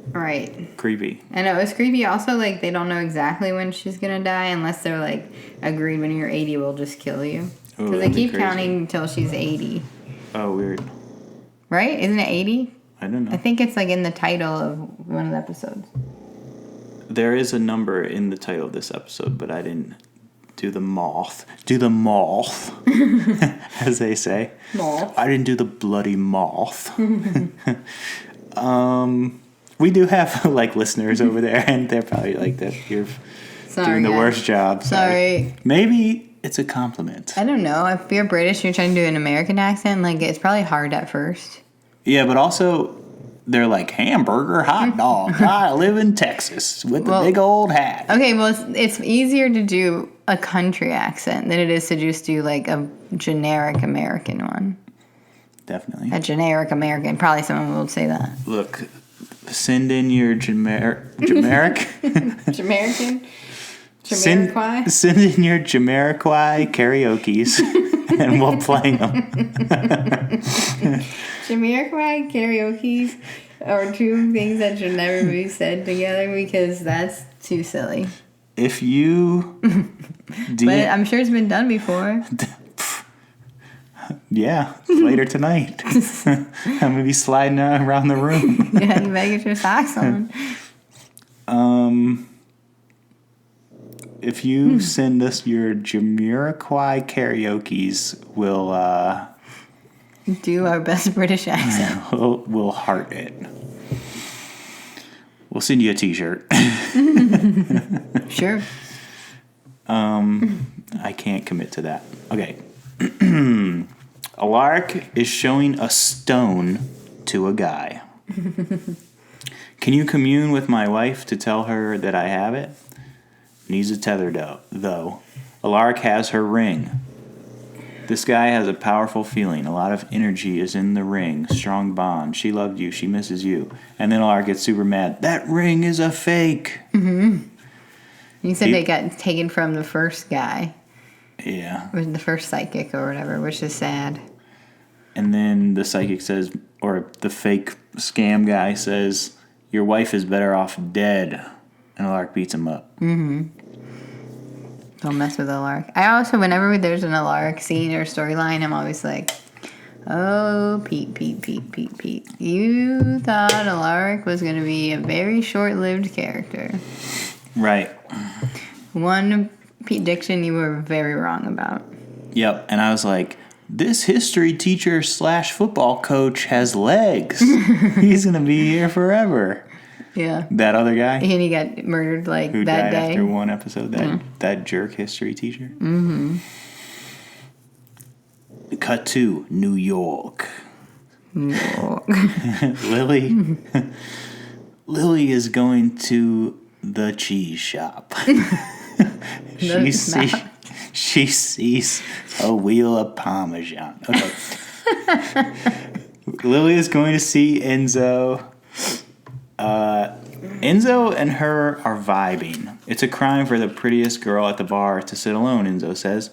[SPEAKER 5] right.
[SPEAKER 1] Creepy.
[SPEAKER 5] I know, it's creepy. Also, like, they don't know exactly when she's going to die unless they're, like, agreed when you're 80 we'll just kill you. Because they keep counting until she's 80.
[SPEAKER 1] Oh, weird.
[SPEAKER 5] Right? Isn't it 80?
[SPEAKER 1] I don't know.
[SPEAKER 5] I think it's, like, in the title of one of the episodes.
[SPEAKER 1] There is a number in the title of this episode, but I didn't do the moth. Do the moth, as they say.
[SPEAKER 5] Moth.
[SPEAKER 1] I didn't do the bloody moth. We do have, like, listeners over there, and they're probably like that. You're doing the worst job.
[SPEAKER 5] Sorry.
[SPEAKER 1] Maybe it's a compliment.
[SPEAKER 5] I don't know. If you're British, you're trying to do an American accent, like, it's probably hard at first.
[SPEAKER 1] Yeah, but also, they're like, hamburger, hot dog. I live in Texas with a big old hat.
[SPEAKER 5] Okay, well, it's easier to do a country accent than it is to just do, like, a generic American one.
[SPEAKER 1] Definitely.
[SPEAKER 5] A generic American. Probably someone will say that.
[SPEAKER 1] Look, send in your generic...
[SPEAKER 5] Jamaican? Jamiroquai?
[SPEAKER 1] Send in your Jamiroquai karaoke's, and we'll play them.
[SPEAKER 5] Jamiroquai karaoke's are two things that should never be said together because that's too silly.
[SPEAKER 1] If you...
[SPEAKER 5] But I'm sure it's been done before.
[SPEAKER 1] Yeah, later tonight. I'm going to be sliding around the room.
[SPEAKER 5] Yeah, you better get your socks on.
[SPEAKER 1] If you send us your Jamiroquai karaoke's, we'll...
[SPEAKER 5] do our best British accent.
[SPEAKER 1] We'll heart it. We'll send you a t-shirt.
[SPEAKER 5] Sure.
[SPEAKER 1] I can't commit to that. Okay. Alaric is showing a stone to a guy. Can you commune with my wife to tell her that I have it? Needs a tether, though. Alaric has her ring. This guy has a powerful feeling. A lot of energy is in the ring. Strong bond. She loved you. She misses you. And then Alaric gets super mad. That ring is a fake.
[SPEAKER 5] Mm-hmm. You said they got taken from the first guy.
[SPEAKER 1] Yeah.
[SPEAKER 5] Or the first psychic or whatever, which is sad.
[SPEAKER 1] And then the psychic says, or the fake scam guy says, your wife is better off dead. And Alaric beats him up. Mm-hmm.
[SPEAKER 5] Don't mess with Alaric. I also, whenever there's an Alaric scene or storyline, I'm always like, oh, Pete. You thought Alaric was going to be a very short-lived character.
[SPEAKER 1] Right.
[SPEAKER 5] One Pete-diction you were very wrong about.
[SPEAKER 1] Yep. And I was like, this history teacher / football coach has legs. He's going to be here forever.
[SPEAKER 5] Yeah.
[SPEAKER 1] That other guy?
[SPEAKER 5] And he got murdered like
[SPEAKER 1] who
[SPEAKER 5] that
[SPEAKER 1] died
[SPEAKER 5] day.
[SPEAKER 1] After one episode. That jerk history teacher.
[SPEAKER 5] Mm-hmm.
[SPEAKER 1] Cut to New York.
[SPEAKER 5] New York.
[SPEAKER 1] Lily Lily is going to the cheese shop. She sees a wheel of Parmesan. Okay. Lily is going to see Enzo. Enzo and her are vibing. It's a crime for the prettiest girl at the bar to sit alone, Enzo says.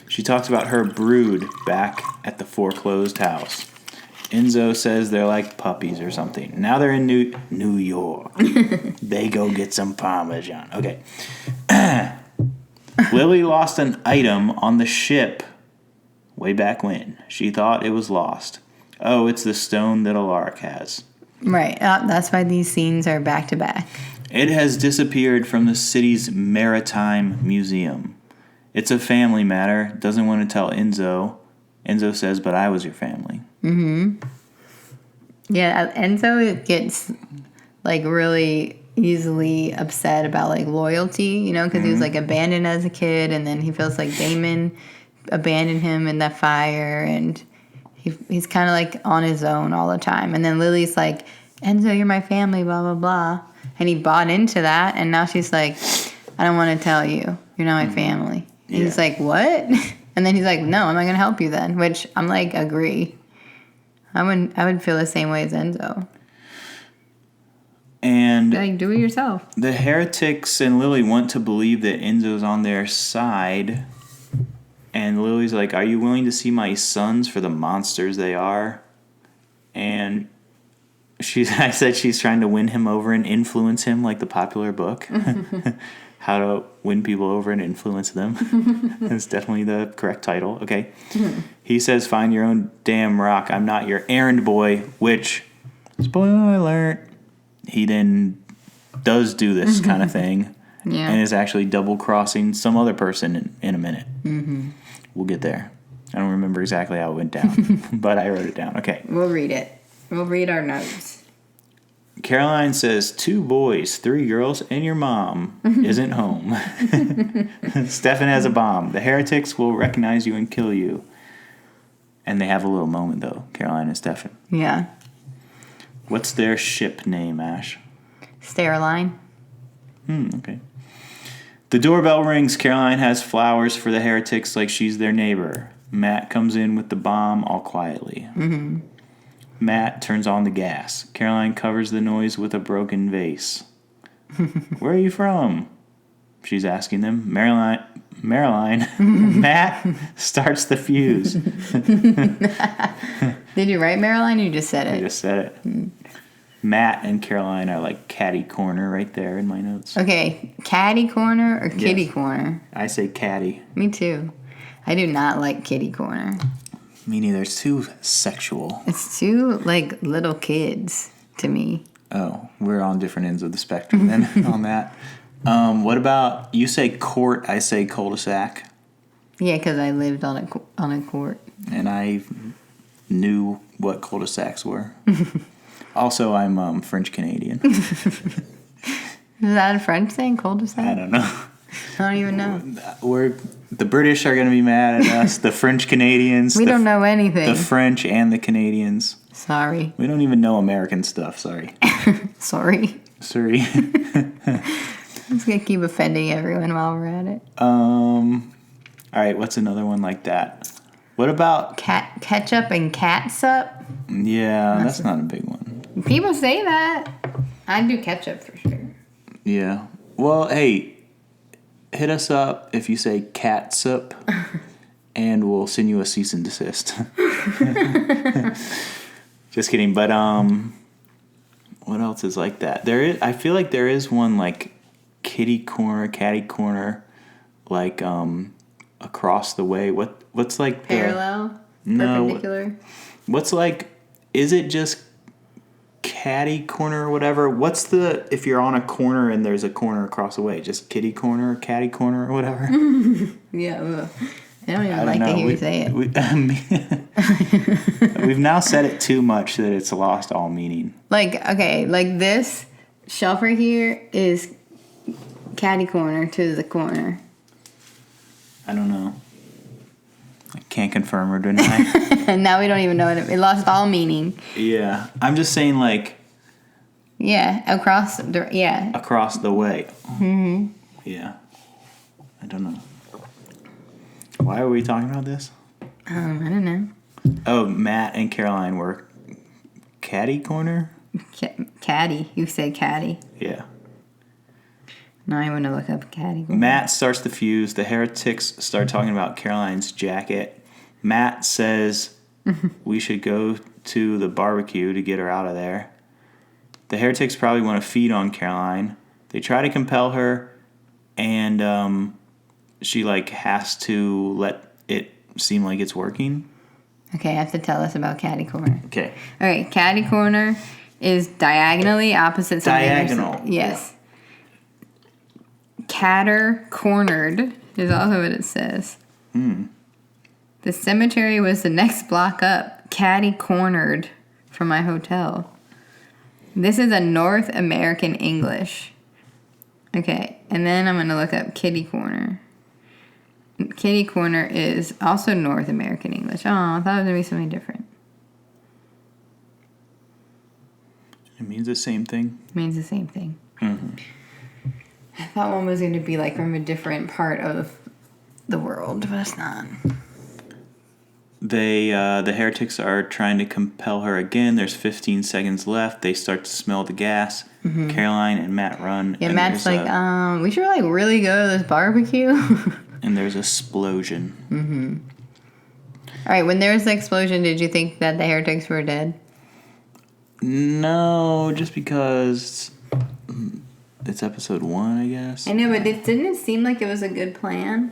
[SPEAKER 1] She talks about her brood back at the foreclosed house. Enzo says they're like puppies or something. Now they're in New York. They go get some Parmesan. Okay. Lily lost an item on the ship way back when. She thought it was lost. Oh, it's the stone that Alaric has.
[SPEAKER 5] Right. That's why these scenes are back to back.
[SPEAKER 1] It has disappeared from the city's maritime museum. It's a family matter. Doesn't want to tell Enzo. Enzo says, but I was your family.
[SPEAKER 5] Mm-hmm. Yeah, Enzo gets, like, really easily upset about, like, loyalty, you know, because he was, like, abandoned as a kid, and then he feels like Damon abandoned him in that fire, and he's kind of, like, on his own all the time. And then Lily's like, Enzo, you're my family, blah, blah, blah. And he bought into that, and now she's like, I don't want to tell you. You're not my family. And he's like, what? And then he's like, no, I'm not going to help you then, which I'm like, agree. I would feel the same way as Enzo.
[SPEAKER 1] And
[SPEAKER 5] like, do it yourself.
[SPEAKER 1] The heretics and Lily want to believe that Enzo's on their side. And Lily's like, are you willing to see my sons for the monsters they are? And I said she's trying to win him over and influence him like the popular book. How to win people over and influence them. That's definitely the correct title. Okay. He says, find your own damn rock. I'm not your errand boy, which, spoiler alert, he then does do this kind of thing. Yeah. And is actually double-crossing some other person in a minute. Mm-hmm. We'll get there. I don't remember exactly how it went down, but I wrote it down. Okay.
[SPEAKER 5] We'll read it. We'll read our notes.
[SPEAKER 1] Caroline says, 2 boys, 3 girls, and your mom isn't home. Stefan has a bomb. The heretics will recognize you and kill you. And they have a little moment, though, Caroline and Stefan.
[SPEAKER 5] Yeah.
[SPEAKER 1] What's their ship name, Ash?
[SPEAKER 5] Stairline.
[SPEAKER 1] Okay. The doorbell rings. Caroline has flowers for the heretics like she's their neighbor. Matt comes in with the bomb all quietly. Mm-hmm. Matt turns on the gas. Caroline covers the noise with a broken vase. Where are you from? She's asking them. Maryline. Matt starts the fuse.
[SPEAKER 5] Did you write Maryline or you just said it?
[SPEAKER 1] I just said it. Matt and Caroline are like catty corner right there in my notes.
[SPEAKER 5] Okay, catty corner or kitty corner?
[SPEAKER 1] I say catty.
[SPEAKER 5] Me too. I do not like kitty corner.
[SPEAKER 1] Me neither. It's too sexual.
[SPEAKER 5] It's too, like, little kids to me.
[SPEAKER 1] Oh, we're on different ends of the spectrum then on that. What about, you say court, I say cul-de-sac.
[SPEAKER 5] Yeah, because I lived on a court.
[SPEAKER 1] And I knew what cul-de-sacs were. Also, I'm French-Canadian.
[SPEAKER 5] Is that a French thing, cul-de-sac?
[SPEAKER 1] I don't know.
[SPEAKER 5] I don't even know.
[SPEAKER 1] The British are going to be mad at us. The French-Canadians.
[SPEAKER 5] We don't know anything.
[SPEAKER 1] The French and the Canadians.
[SPEAKER 5] Sorry.
[SPEAKER 1] We don't even know American stuff. Sorry.
[SPEAKER 5] Sorry.
[SPEAKER 1] I'm
[SPEAKER 5] just going to keep offending everyone while we're at it.
[SPEAKER 1] All right, what's another one like that? What about...
[SPEAKER 5] ketchup and catsup?
[SPEAKER 1] Yeah, that's not a big one.
[SPEAKER 5] People say that. I'd do ketchup for sure.
[SPEAKER 1] Yeah. Well, hey, hit us up if you say catsup, and we'll send you a cease and desist. Just kidding. But what else is like that? I feel like there is one like catty corner, like across the way. What's like
[SPEAKER 5] parallel? No. Perpendicular?
[SPEAKER 1] What's like? Is it just catty corner or whatever? What's the, if you're on a corner and there's a corner across the way, just kitty corner or catty corner or whatever?
[SPEAKER 5] Yeah, I don't even like to hear you say it.
[SPEAKER 1] We've now said it too much that it's lost all meaning.
[SPEAKER 5] Like, okay, like this shelf right here is catty corner to the corner.
[SPEAKER 1] I don't know. I can't confirm or deny.
[SPEAKER 5] And now we don't even know it. It lost all meaning.
[SPEAKER 1] Yeah. I'm just saying, like...
[SPEAKER 5] Yeah, across the
[SPEAKER 1] way. Mm-hmm. Yeah. I don't know. Why are we talking about this?
[SPEAKER 5] I don't know.
[SPEAKER 1] Oh, Matt and Caroline were catty corner?
[SPEAKER 5] Caddy. You said caddy.
[SPEAKER 1] Yeah.
[SPEAKER 5] Now I want to look up caddy corner.
[SPEAKER 1] Matt starts the fuse. The heretics start talking about Caroline's jacket. Matt says we should go to the barbecue to get her out of there. The heretics probably want to feed on Caroline. They try to compel her, and she has to let it seem like it's working.
[SPEAKER 5] Okay, I have to tell us about caddy corner.
[SPEAKER 1] Okay.
[SPEAKER 5] All right, caddy corner is diagonally opposite something.
[SPEAKER 1] Diagonal.
[SPEAKER 5] Yes. Catter cornered is also what it says. The cemetery was the next block up. Caddy cornered from my hotel. This is a North American English. Okay, and then I'm going to look up kitty corner. Kitty corner is also North American English. Oh, I thought it was going to be something different.
[SPEAKER 1] It means the same thing.
[SPEAKER 5] It means the same thing.
[SPEAKER 1] Mm-hmm.
[SPEAKER 5] I thought one was going to be from a different part of the world, but it's not.
[SPEAKER 1] The heretics are trying to compel her again. There's 15 seconds left. They start to smell the gas. Mm-hmm. Caroline and Matt run.
[SPEAKER 5] Yeah, Matt's we should really go to this barbecue.
[SPEAKER 1] And there's an explosion.
[SPEAKER 5] Mm-hmm. All right, when there was the explosion, did you think that the heretics were dead?
[SPEAKER 1] No, just because it's episode 1, I guess.
[SPEAKER 5] I know, but didn't it seem like it was a good plan?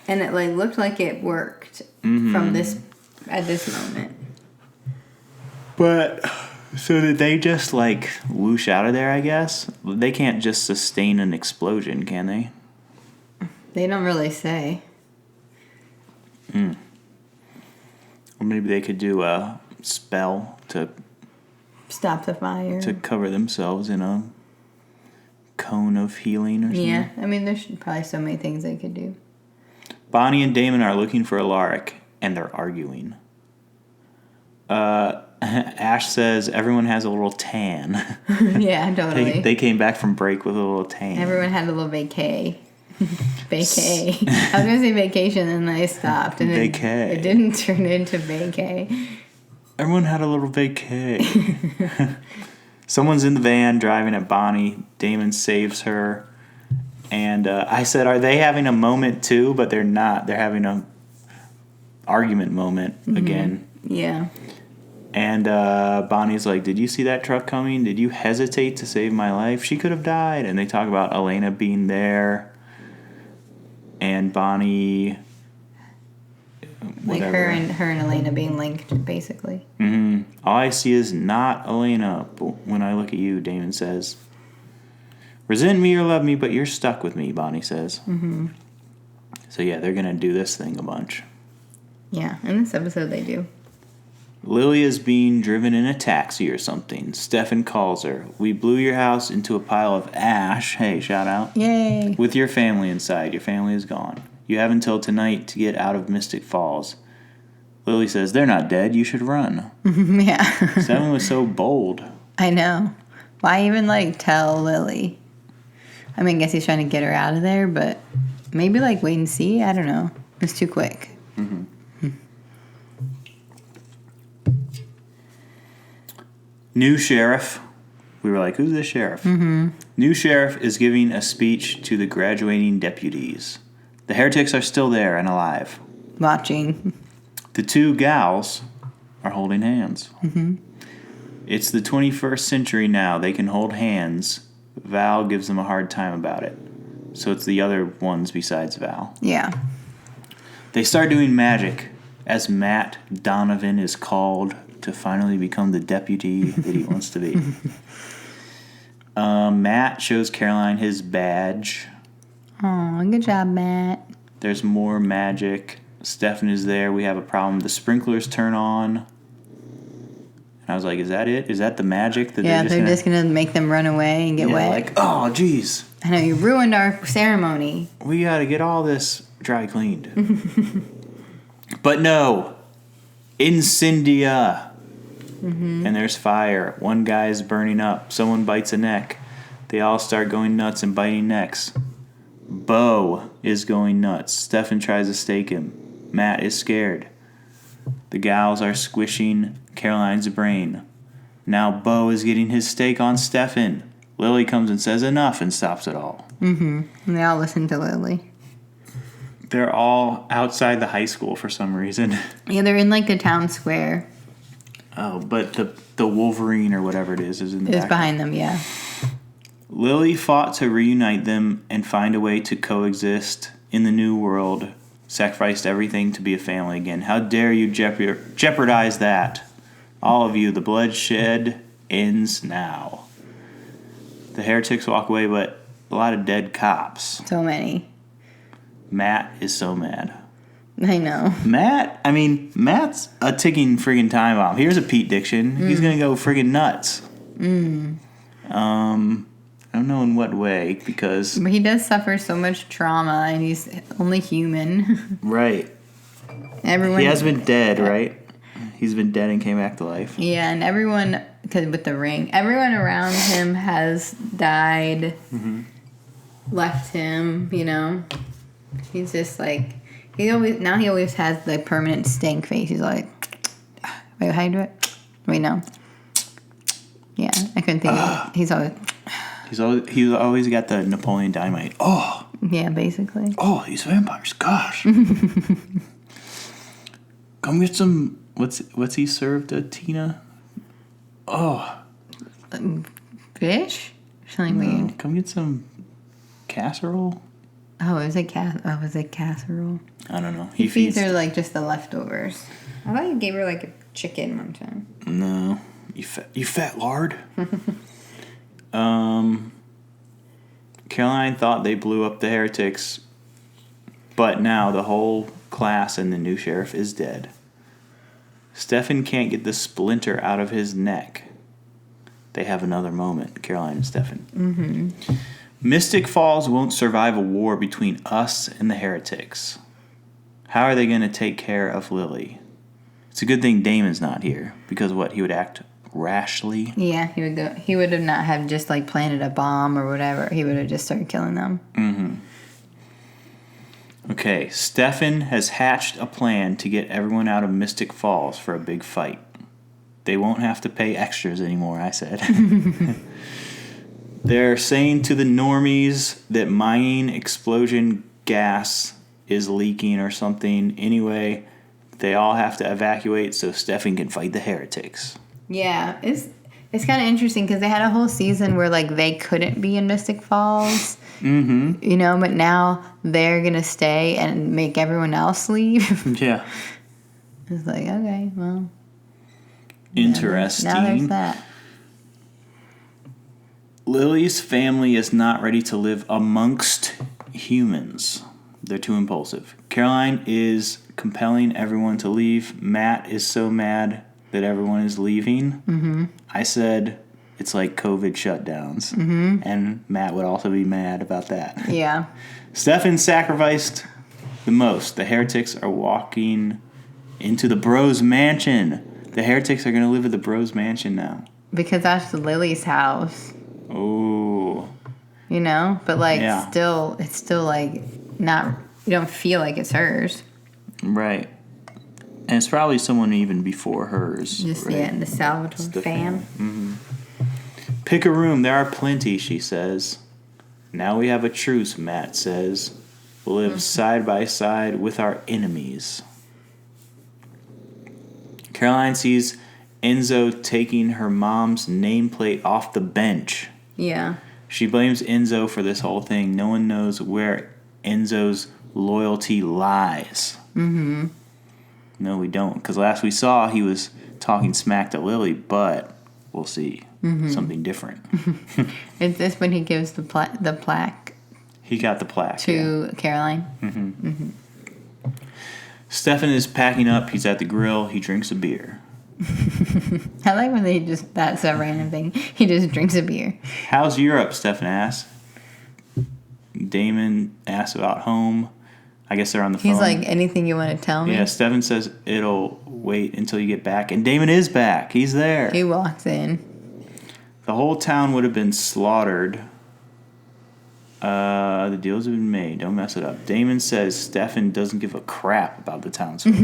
[SPEAKER 5] And it looked like it worked from at this moment.
[SPEAKER 1] But so did they just whoosh out of there, I guess? They can't just sustain an explosion, can they?
[SPEAKER 5] They don't really say.
[SPEAKER 1] Or maybe they could do a spell to
[SPEAKER 5] stop the fire.
[SPEAKER 1] To cover themselves in a cone of healing or something.
[SPEAKER 5] Yeah, I mean, there's probably so many things they could do.
[SPEAKER 1] Bonnie and Damon are looking for Alaric, and they're arguing. Ash says everyone has a little tan.
[SPEAKER 5] Yeah, totally.
[SPEAKER 1] They came back from break with a little tan.
[SPEAKER 5] Everyone had a little vacay. Vacay. I was going to say vacation, and then I stopped. And
[SPEAKER 1] vacay.
[SPEAKER 5] It didn't turn into vacay.
[SPEAKER 1] Everyone had a little vacay. Someone's in the van driving at Bonnie. Damon saves her. And I said, are they having a moment too? But they're not. They're having a argument moment again.
[SPEAKER 5] Yeah.
[SPEAKER 1] And Bonnie's like, did you see that truck coming? Did you hesitate to save my life? She could have died. And they talk about Elena being there. And Bonnie... whatever.
[SPEAKER 5] Her and Elena being linked, basically.
[SPEAKER 1] Mm-hmm. All I see is not Elena when I look at you, Damon says. Resent me or love me, but you're stuck with me, Bonnie says. Mm-hmm. So yeah, they're going to do this thing a bunch.
[SPEAKER 5] Yeah, in this episode they do.
[SPEAKER 1] Lily is being driven in a taxi or something. Stefan calls her. We blew your house into a pile of ash. Hey, shout out.
[SPEAKER 5] Yay.
[SPEAKER 1] With your family inside. Your family is gone. You have until tonight to get out of Mystic Falls. Lily says, they're not dead. You should run.
[SPEAKER 5] Yeah.
[SPEAKER 1] Stefan was so bold.
[SPEAKER 5] I know. Why even, tell Lily? I mean, I guess he's trying to get her out of there, but maybe, wait and see? I don't know. It's too quick.
[SPEAKER 1] Mm-hmm. New sheriff. We were like, who's the sheriff? Mm-hmm. New sheriff is giving a speech to the graduating deputies. The heretics are still there and alive.
[SPEAKER 5] Watching.
[SPEAKER 1] The two gals are holding hands. Mm-hmm. It's the 21st century now. They can hold hands. Val gives them a hard time about it. So it's the other ones besides Val.
[SPEAKER 5] Yeah.
[SPEAKER 1] They start doing magic as Matt Donovan is called to finally become the deputy that he wants to be. Matt shows Caroline his badge.
[SPEAKER 5] Oh, good job, Matt.
[SPEAKER 1] There's more magic. Stefan is there. We have a problem. The sprinklers turn on. And I was like, is that it? Is that the magic? That
[SPEAKER 5] they're just going to make them run away and get wet.
[SPEAKER 1] Oh, geez.
[SPEAKER 5] I know, you ruined our ceremony.
[SPEAKER 1] We got to get all this dry cleaned. But no. Incendia. And there's fire. One guy's burning up. Someone bites a neck. They all start going nuts and biting necks. Bo is going nuts. Stefan tries to stake him. Matt is scared. The gals are squishing Caroline's brain. Now Bo is getting his stake on Stefan. Lily comes and says enough and stops it all.
[SPEAKER 5] And they all listen to Lily.
[SPEAKER 1] They're all outside the high school for some reason.
[SPEAKER 5] Yeah, they're in like the town square.
[SPEAKER 1] Oh, but the Wolverine or whatever it is in the
[SPEAKER 5] It's
[SPEAKER 1] back.
[SPEAKER 5] behind them, yeah.
[SPEAKER 1] Lily fought to reunite them and find a way to coexist in the new world. Sacrificed everything to be a family again. How dare you jeopardize that? All of you, the bloodshed ends now. The heretics walk away, but a lot of dead cops.
[SPEAKER 5] So many.
[SPEAKER 1] Matt is so mad.
[SPEAKER 5] I know.
[SPEAKER 1] Matt's a ticking friggin' time bomb. Here's a Pete-diction. He's gonna go friggin' nuts. I don't know in what way, because...
[SPEAKER 5] But he does suffer so much trauma, and he's only human.
[SPEAKER 1] Right.
[SPEAKER 5] Everyone...
[SPEAKER 1] He has been dead, right? He's been dead and came back to life.
[SPEAKER 5] Yeah, and everyone... Because with the ring, everyone around him has died, left him, you know? He's just like... He always has the permanent stank face. He's like... Wait, how do you do it? Wait, no. Yeah, I couldn't think of it. He's always got the Napoleon Dynamite. Oh. Yeah, basically.
[SPEAKER 1] Oh, these vampires. Gosh. Come get some. What's he served to Tina? Oh.
[SPEAKER 5] Fish? Something weird.
[SPEAKER 1] Come get some casserole.
[SPEAKER 5] Oh, it was a casserole.
[SPEAKER 1] I don't know.
[SPEAKER 5] He feeds her like just the leftovers. I thought you gave her like a chicken one time.
[SPEAKER 1] No. You fat lard. Caroline thought they blew up the heretics, but now the whole class and the new sheriff is dead. Stefan can't get the splinter out of his neck. They have another moment, Caroline and Stefan. Mystic Falls won't survive a war between us and the heretics. How are they going to take care of Lily? It's a good thing Damon's not here, because he would act rashly.
[SPEAKER 5] Yeah, he would go. He would have not have just like planted a bomb or whatever. He would have just started killing them.
[SPEAKER 1] Okay, Stefan has hatched a plan to get everyone out of Mystic Falls for a big fight. They won't have to pay extras anymore, I said. They're saying to the normies that mining explosion gas is leaking or something. Anyway, they all have to evacuate so Stefan can fight the heretics.
[SPEAKER 5] Yeah, it's kind of interesting because they had a whole season where like they couldn't be in Mystic Falls, you know, but now they're gonna stay and make everyone else leave.
[SPEAKER 1] Yeah.
[SPEAKER 5] It's like, okay, well,
[SPEAKER 1] interesting.
[SPEAKER 5] Now there's that.
[SPEAKER 1] Lily's family is not ready to live amongst humans. They're too impulsive. Caroline is compelling everyone to leave. Matt is so mad that everyone is leaving. I said it's like COVID shutdowns. And Matt would also be mad about that.
[SPEAKER 5] Yeah.
[SPEAKER 1] Stefan sacrificed the most. The heretics are walking into the Bros Mansion. The heretics are going to live at the Bros Mansion now.
[SPEAKER 5] Because that's Lily's house.
[SPEAKER 1] Oh.
[SPEAKER 5] You know? But like it's still like not, you don't feel like it's hers.
[SPEAKER 1] Right. And it's probably someone even before hers.
[SPEAKER 5] Just,
[SPEAKER 1] right?
[SPEAKER 5] yeah, the Salvatore fam.
[SPEAKER 1] Pick a room. There are plenty, she says. Now we have a truce, Matt says. We'll live side by side with our enemies. Caroline sees Enzo taking her mom's nameplate off the bench.
[SPEAKER 5] Yeah.
[SPEAKER 1] She blames Enzo for this whole thing. No one knows where Enzo's loyalty lies. No, we don't. Because last we saw, he was talking smack to Lily, but we'll see. Something different.
[SPEAKER 5] Is this when he gives the plaque
[SPEAKER 1] He got the plaque.
[SPEAKER 5] to Caroline?
[SPEAKER 1] Stefan is packing up. He's at the grill. He drinks a beer.
[SPEAKER 5] I like when they just, that's a random thing. He just drinks a beer.
[SPEAKER 1] How's Europe? Stefan asks. Damon asks about home. I guess they're on the phone.
[SPEAKER 5] He's like, anything you want to tell me?
[SPEAKER 1] Yeah, Stefan says it'll wait until you get back. And Damon is back. He's there.
[SPEAKER 5] He walks in.
[SPEAKER 1] The whole town would have been slaughtered. The deals have been made. Don't mess it up. Damon says Stefan doesn't give a crap about the townsfolk.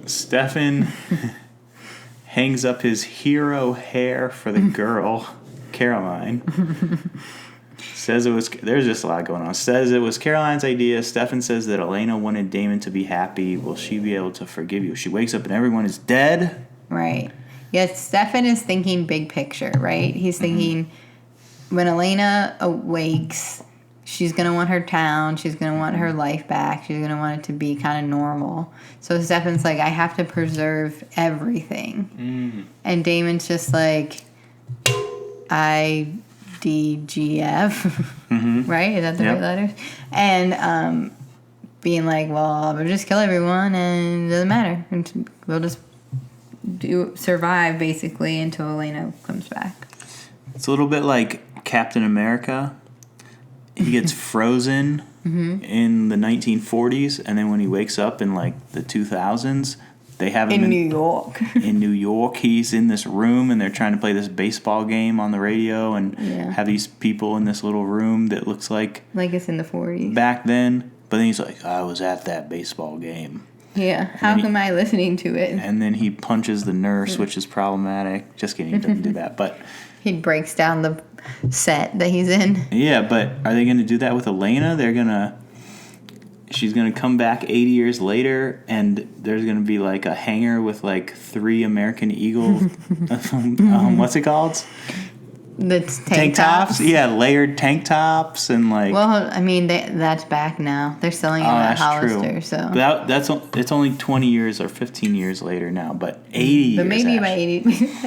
[SPEAKER 1] Stefan hangs up his hero hair for the girl, Caroline. Says it was. There's just a lot going on. Says it was Caroline's idea. Stefan says that Elena wanted Damon to be happy. Will she be able to forgive you? She wakes up and everyone is dead.
[SPEAKER 5] Right. Yes, Stefan is thinking big picture, right? He's thinking when Elena awakes, she's going to want her town. She's going to want her life back. She's going to want it to be kind of normal. So Stefan's like, I have to preserve everything. And Damon's just like, IDGF, right? Is that the right letters? And being like, well, we'll just kill everyone and it doesn't matter. And we'll just survive basically until Elena comes back.
[SPEAKER 1] It's a little bit like Captain America. He gets frozen in the 1940s, and then when he wakes up in like the 2000s, they have him
[SPEAKER 5] in New York.
[SPEAKER 1] In New York, he's in this room, and they're trying to play this baseball game on the radio, and have these people in this little room that looks like
[SPEAKER 5] it's in the 40s
[SPEAKER 1] back then. But then he's like, I was at that baseball game.
[SPEAKER 5] Yeah, how am I listening to it?
[SPEAKER 1] And then he punches the nurse, which is problematic. Just kidding, he doesn't do that. But
[SPEAKER 5] he breaks down the set that he's in.
[SPEAKER 1] Yeah, but are they going to do that with Elena? She's going to come back 80 years later, and there's going to be like a hanger with like 3 American Eagle, what's it called?
[SPEAKER 5] The tank tops?
[SPEAKER 1] Yeah, layered tank tops and like.
[SPEAKER 5] Well, I mean, that's back now. They're selling them at Hollister.
[SPEAKER 1] True.
[SPEAKER 5] So
[SPEAKER 1] it's only 20 years or 15 years later now, but 80 years.
[SPEAKER 5] But maybe by 80,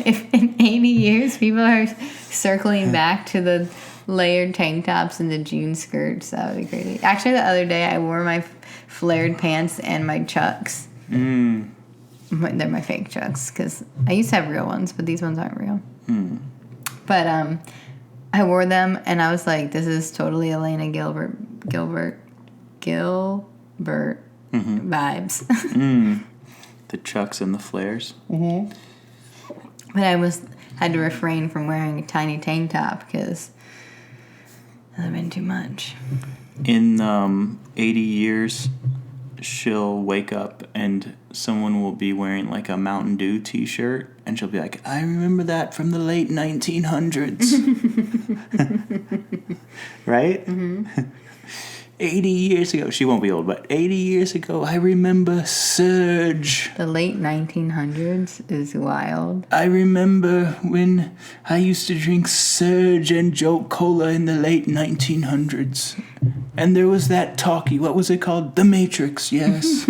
[SPEAKER 5] if in 80 years people are circling back to the layered tank tops and the jean skirts, that would be crazy. Actually, the other day I wore my flared pants and my Chucks. They're my fake Chucks because I used to have real ones, but these ones aren't real. But I wore them and I was like, this is totally Elena Gilbert vibes.
[SPEAKER 1] The Chucks and the flares.
[SPEAKER 5] But I had to refrain from wearing a tiny tank top because that would have been too much.
[SPEAKER 1] In 80 years, she'll wake up and someone will be wearing like a Mountain Dew t-shirt, and she'll be like, I remember that from the late 1900s. Right? 80 years ago. She won't be old, but 80 years ago, I remember Surge.
[SPEAKER 5] The late 1900s is wild.
[SPEAKER 1] I remember when I used to drink Surge and Jolt Cola in the late 1900s. And there was that talkie. What was it called? The Matrix, yes.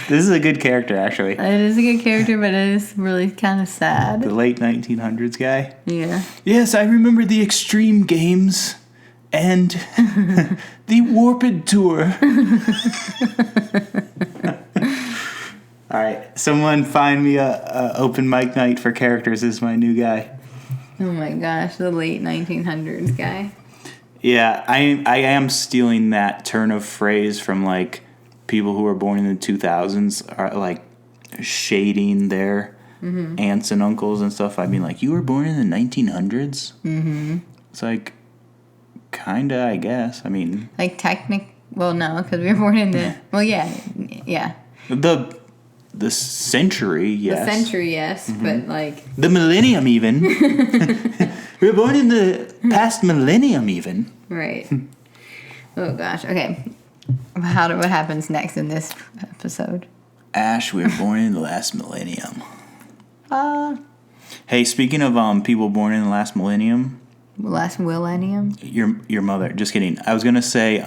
[SPEAKER 1] This is a good character, actually.
[SPEAKER 5] It is a good character, but it is really kind of sad.
[SPEAKER 1] The late 1900s guy.
[SPEAKER 5] Yeah.
[SPEAKER 1] Yes, I remember the Extreme Games and the Warped Tour. All right, someone find me a open mic night for characters as my new guy.
[SPEAKER 5] Oh my gosh, the late 1900s guy.
[SPEAKER 1] Yeah, I am stealing that turn of phrase from like people who were born in the 2000s are like shading their aunts and uncles and stuff. I mean, like, you were born in the 1900s? It's like, kinda, I guess. I mean,
[SPEAKER 5] like well, no, because we were born in the yeah.
[SPEAKER 1] The century, yes.
[SPEAKER 5] The century, yes, but like
[SPEAKER 1] the millennium, even. We were born in the past millennium, even.
[SPEAKER 5] Right. Oh gosh. Okay. What happens next in this episode?
[SPEAKER 1] Ash, we were born in the last millennium. Hey, speaking of people born in the last millennium.
[SPEAKER 5] Last millennium?
[SPEAKER 1] Your mother. Just kidding. I was gonna say,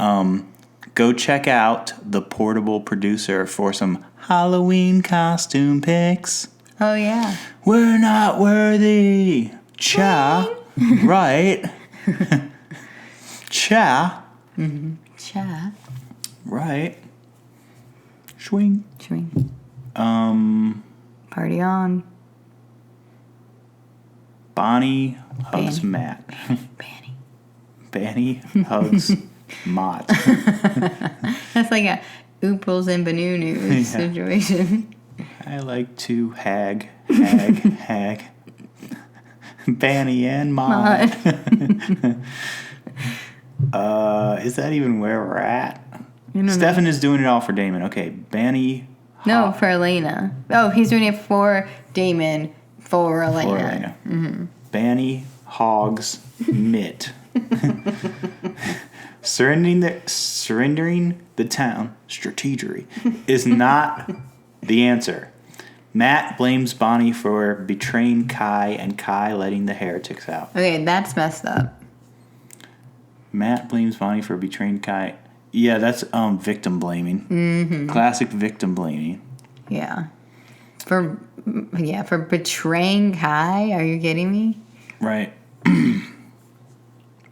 [SPEAKER 1] go check out the Portable Producer for some Halloween costume pics.
[SPEAKER 5] Oh yeah.
[SPEAKER 1] We're not worthy. Cha. Right. Cha.
[SPEAKER 5] Cha.
[SPEAKER 1] Right. Swing.
[SPEAKER 5] Swing. Party on.
[SPEAKER 1] Bonnie hugs
[SPEAKER 5] Banny.
[SPEAKER 1] Matt.
[SPEAKER 5] Banny.
[SPEAKER 1] Banny hugs Mott.
[SPEAKER 5] That's like ooples and banoo situation.
[SPEAKER 1] I like to hag. Banny and Maud. Is that even where we're at? Stefan is doing it all for Damon. Okay, Banny.
[SPEAKER 5] No, for Elena. Oh, he's doing it for Damon, for Elena.
[SPEAKER 1] Mm-hmm. Banny hogs Mitt. Surrendering the town strategery is not the answer. Matt blames Bonnie for betraying Kai and Kai letting the heretics out.
[SPEAKER 5] Okay, that's messed up.
[SPEAKER 1] Matt blames Bonnie for betraying Kai. Yeah, that's victim blaming. Mm-hmm. Classic victim blaming.
[SPEAKER 5] Yeah. For betraying Kai? Are you kidding me?
[SPEAKER 1] Right.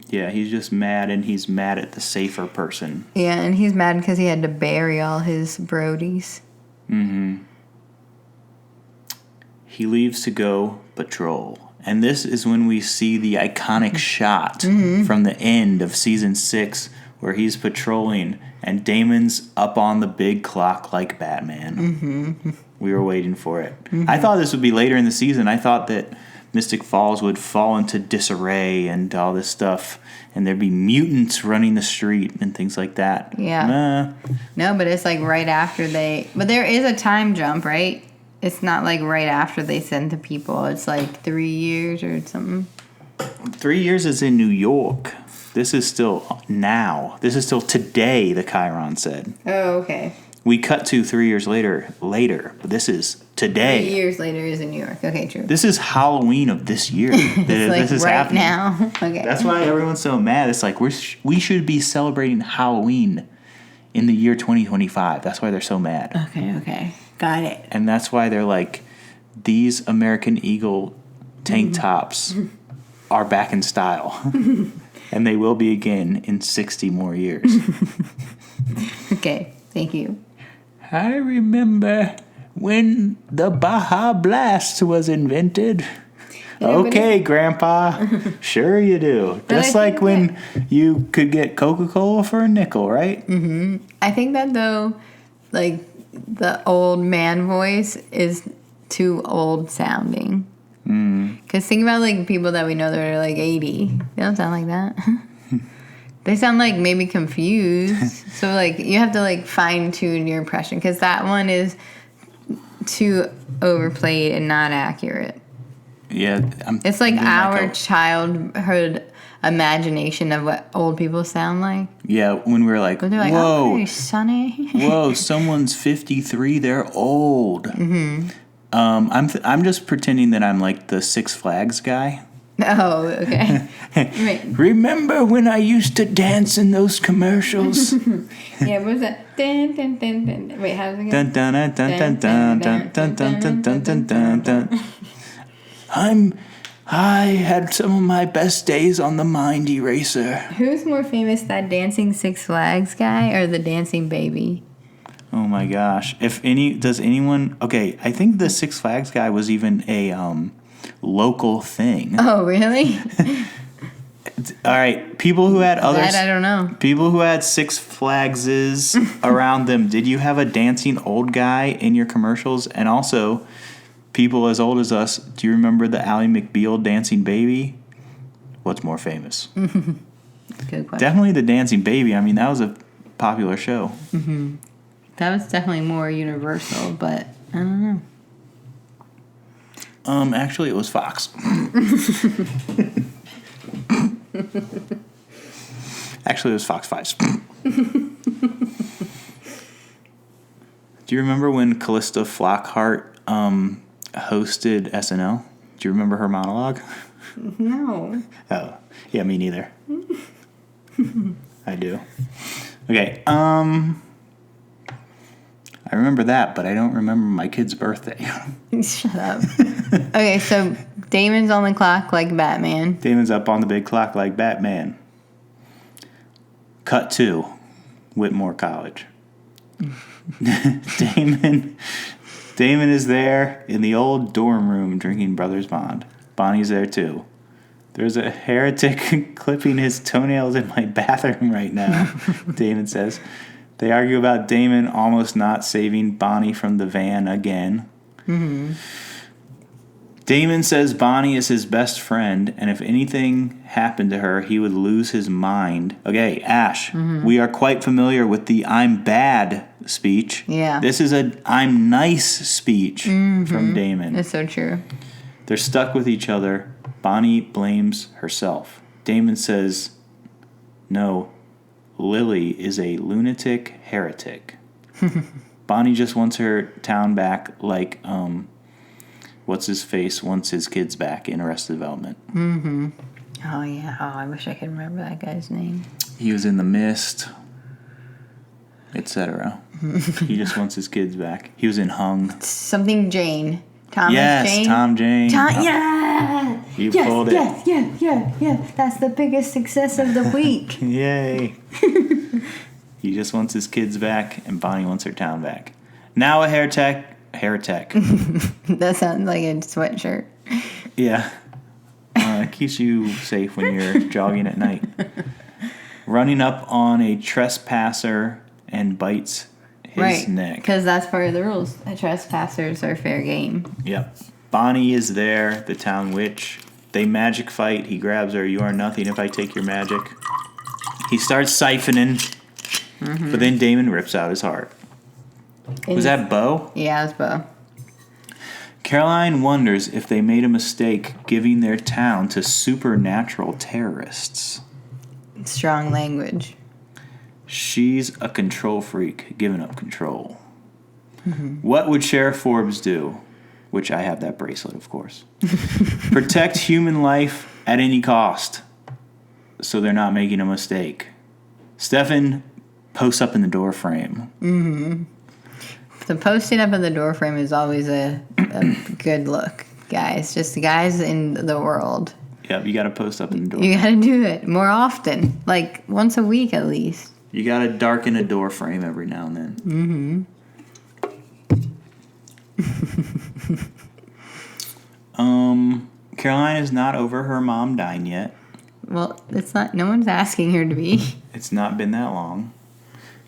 [SPEAKER 1] Yeah, he's just mad, and he's mad at the safer person.
[SPEAKER 5] Yeah, and he's mad because he had to bury all his brodies.
[SPEAKER 1] Mm-hmm. He leaves to go patrol. And this is when we see the iconic shot from the end of season 6 where he's patrolling and Damon's up on the big clock like Batman. Mm-hmm. We were waiting for it. Mm-hmm. I thought this would be later in the season. I thought that Mystic Falls would fall into disarray and all this stuff, and there'd be mutants running the street and things like that.
[SPEAKER 5] Yeah. No, but it's like right after but there is a time jump, right? It's not like right after they send the people. It's like 3 years or something.
[SPEAKER 1] 3 years is in New York. This is still now. This is still today, the Chiron said.
[SPEAKER 5] Oh, okay.
[SPEAKER 1] We cut to 3 years later, but this is today.
[SPEAKER 5] 3 years later is in New York. Okay, true.
[SPEAKER 1] This is Halloween of this year.
[SPEAKER 5] This is
[SPEAKER 1] right
[SPEAKER 5] happening now. Okay.
[SPEAKER 1] That's why everyone's so mad. It's like we should be celebrating Halloween in the year 2025. That's why they're so mad.
[SPEAKER 5] Okay. Got it.
[SPEAKER 1] And that's why they're like, these American Eagle tank tops are back in style. And they will be again in 60 more years.
[SPEAKER 5] Okay, thank you.
[SPEAKER 1] I remember when the Baja Blast was invented. Yeah, okay, Grandpa. Sure you do. Just like when you could get Coca-Cola for a nickel, right?
[SPEAKER 5] Mm-hmm. I think that, though, like, the old man voice is too old sounding. Because think about, like, people that we know that are, like, 80. They don't sound like that. They sound, like, maybe confused. So, like, you have to, like, fine-tune your impression. Because that one is too overplayed and not accurate.
[SPEAKER 1] Yeah.
[SPEAKER 5] It's like our childhood imagination of what old people sound like.
[SPEAKER 1] Yeah, when we were like,
[SPEAKER 5] they're like,
[SPEAKER 1] whoa,
[SPEAKER 5] okay, Sonny.
[SPEAKER 1] Whoa, someone's 53, they're old. Mm-hmm. I'm just pretending that I'm like the Six Flags guy.
[SPEAKER 5] Oh, okay. Right.
[SPEAKER 1] Remember when I used to dance in those commercials?
[SPEAKER 5] Yeah, what was that? Dun, dun, dun, dun. Wait, how's it go?
[SPEAKER 1] Dun dun dun dun dun dun dun dun dun dun dun dun. I had some of my best days on the Mind Eraser.
[SPEAKER 5] Who's more famous, that dancing Six Flags guy or the dancing baby?
[SPEAKER 1] Oh my gosh. Does anyone... Okay, I think the Six Flags guy was even a local thing.
[SPEAKER 5] Oh, really?
[SPEAKER 1] All right, people who had others...
[SPEAKER 5] That I don't know.
[SPEAKER 1] People who had Six Flagses around them, did you have a dancing old guy in your commercials? And also... People as old as us, do you remember the Ally McBeal dancing baby? What's more famous?
[SPEAKER 5] Good question.
[SPEAKER 1] Definitely the dancing baby. I mean, that was a popular show.
[SPEAKER 5] Mm-hmm. That was definitely more universal, but I don't know.
[SPEAKER 1] Actually, it was Fox. Actually, it was Fox 5. Do you remember when Callista Flockhart hosted SNL? Do you remember her monologue?
[SPEAKER 5] No.
[SPEAKER 1] Oh, yeah, me neither. I do. Okay, I remember that, but I don't remember my kid's birthday.
[SPEAKER 5] Shut up. Okay, so Damon's on the clock like Batman.
[SPEAKER 1] Damon's up on the big clock like Batman. Cut to Whitmore College. Damon is there in the old dorm room drinking Brothers Bond. Bonnie's there too. There's a heretic clipping his toenails in my bathroom right now, Damon says. They argue about Damon almost not saving Bonnie from the van again. Mm-hmm. Damon says Bonnie is his best friend, and if anything happened to her, he would lose his mind. Okay, Ash, we are quite familiar with the I'm bad speech.
[SPEAKER 5] Yeah.
[SPEAKER 1] This is a I'm nice speech from Damon.
[SPEAKER 5] It's so true.
[SPEAKER 1] They're stuck with each other. Bonnie blames herself. Damon says, no, Lily is a lunatic heretic. Bonnie just wants her town back like, what's-his-face wants his kids back in Arrested Development.
[SPEAKER 5] Mm-hmm. Oh, yeah. Oh, I wish I could remember that guy's name.
[SPEAKER 1] He was in The Mist, etc. He just wants his kids back. He was in Hung.
[SPEAKER 5] Something Jane. Thomas
[SPEAKER 1] yes,
[SPEAKER 5] Jane?
[SPEAKER 1] Tom Jane.
[SPEAKER 5] Yeah!
[SPEAKER 1] You pulled it.
[SPEAKER 5] Yeah. That's the biggest success of the week.
[SPEAKER 1] Yay. He just wants his kids back, and Bonnie wants her town back. Now a hair tech.
[SPEAKER 5] That sounds like a sweatshirt.
[SPEAKER 1] Yeah. It keeps you safe when you're jogging at night. Running up on a trespasser and bites his neck.
[SPEAKER 5] Because that's part of the rules. Trespassers are fair game.
[SPEAKER 1] Yep. Bonnie is there, the town witch. They magic fight. He grabs her. You are nothing if I take your magic. He starts siphoning, but then Damon rips out his heart. Was that Bo?
[SPEAKER 5] Yeah, it was Bo.
[SPEAKER 1] Caroline wonders if they made a mistake giving their town to supernatural terrorists.
[SPEAKER 5] Strong language.
[SPEAKER 1] She's a control freak, giving up control. What would Sheriff Forbes do? Which I have that bracelet, of course. Protect human life at any cost, so they're not making a mistake. Stefan posts up in the door frame.
[SPEAKER 5] The posting up in the door frame is always a good look, guys. Just the guys in the world.
[SPEAKER 1] Yep, you got to post up in the door.
[SPEAKER 5] You got to do it more often, like once a week at least.
[SPEAKER 1] You got to darken a door frame every now and then. Caroline is not over her mom dying yet.
[SPEAKER 5] Well, it's not. No one's asking her to be.
[SPEAKER 1] It's not been that long.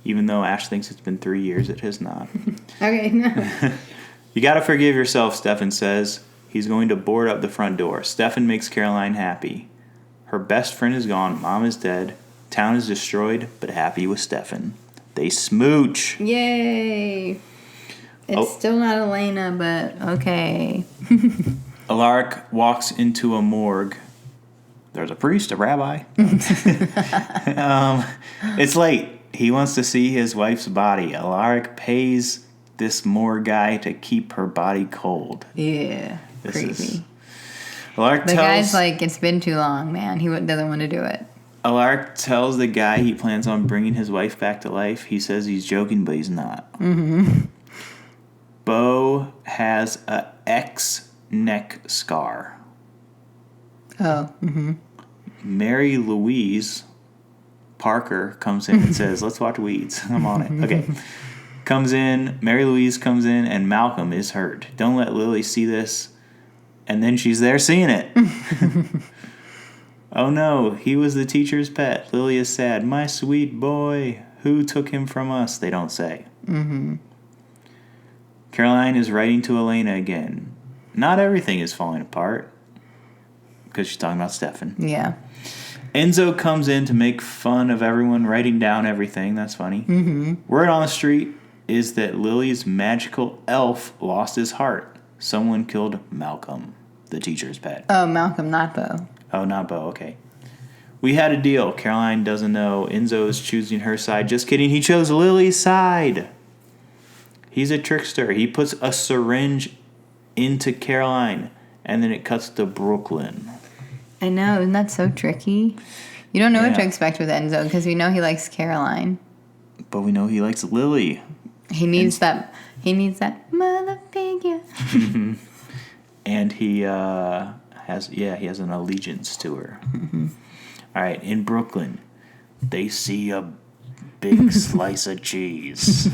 [SPEAKER 1] Even though Ash thinks it's been 3 years, it has not.
[SPEAKER 5] Okay, no.
[SPEAKER 1] You gotta forgive yourself, Stefan says. He's going to board up the front door. Stefan makes Caroline happy. Her best friend is gone. Mom is dead. Town is destroyed, but happy with Stefan. They smooch.
[SPEAKER 5] Yay. It's still not Elena, but okay.
[SPEAKER 1] Alaric walks into a morgue. There's a priest, a rabbi. It's late. He wants to see his wife's body. Alaric pays this morgue guy to keep her body cold.
[SPEAKER 5] Yeah, creepy.
[SPEAKER 1] Alaric
[SPEAKER 5] the guy's like, it's been too long, man. He doesn't want to do it.
[SPEAKER 1] Alaric tells the guy he plans on bringing his wife back to life. He says he's joking, but he's not. Bo has a X neck scar.
[SPEAKER 5] Oh,
[SPEAKER 1] Mary Louise Parker comes in and says, let's watch Weeds. I'm on it. Okay. Mary Louise comes in, and Malcolm is hurt. Don't let Lily see this. And then she's there seeing it. Oh no, he was the teacher's pet. Lily is sad. My sweet boy. Who took him from us? They don't say. Caroline is writing to Elena again. Not everything is falling apart. Because she's talking about Stefan.
[SPEAKER 5] yeah.
[SPEAKER 1] Enzo comes in to make fun of everyone writing down everything. That's funny. Word on the street is that Lily's magical elf lost his heart. Someone killed Malcolm, the teacher's pet.
[SPEAKER 5] Oh, Malcolm, not Bo.
[SPEAKER 1] Oh, not Bo. Okay. We had a deal. Caroline doesn't know. Enzo is choosing her side. Just kidding. He chose Lily's side. He's a trickster. He puts a syringe into Caroline, and then it cuts to Brooklyn.
[SPEAKER 5] I know, isn't that so tricky? You don't know what to expect with Enzo because we know he likes Caroline.
[SPEAKER 1] But we know he likes Lily.
[SPEAKER 5] He needs that mother figure.
[SPEAKER 1] And he has an allegiance to her. All right, in Brooklyn, they see a big slice of cheese.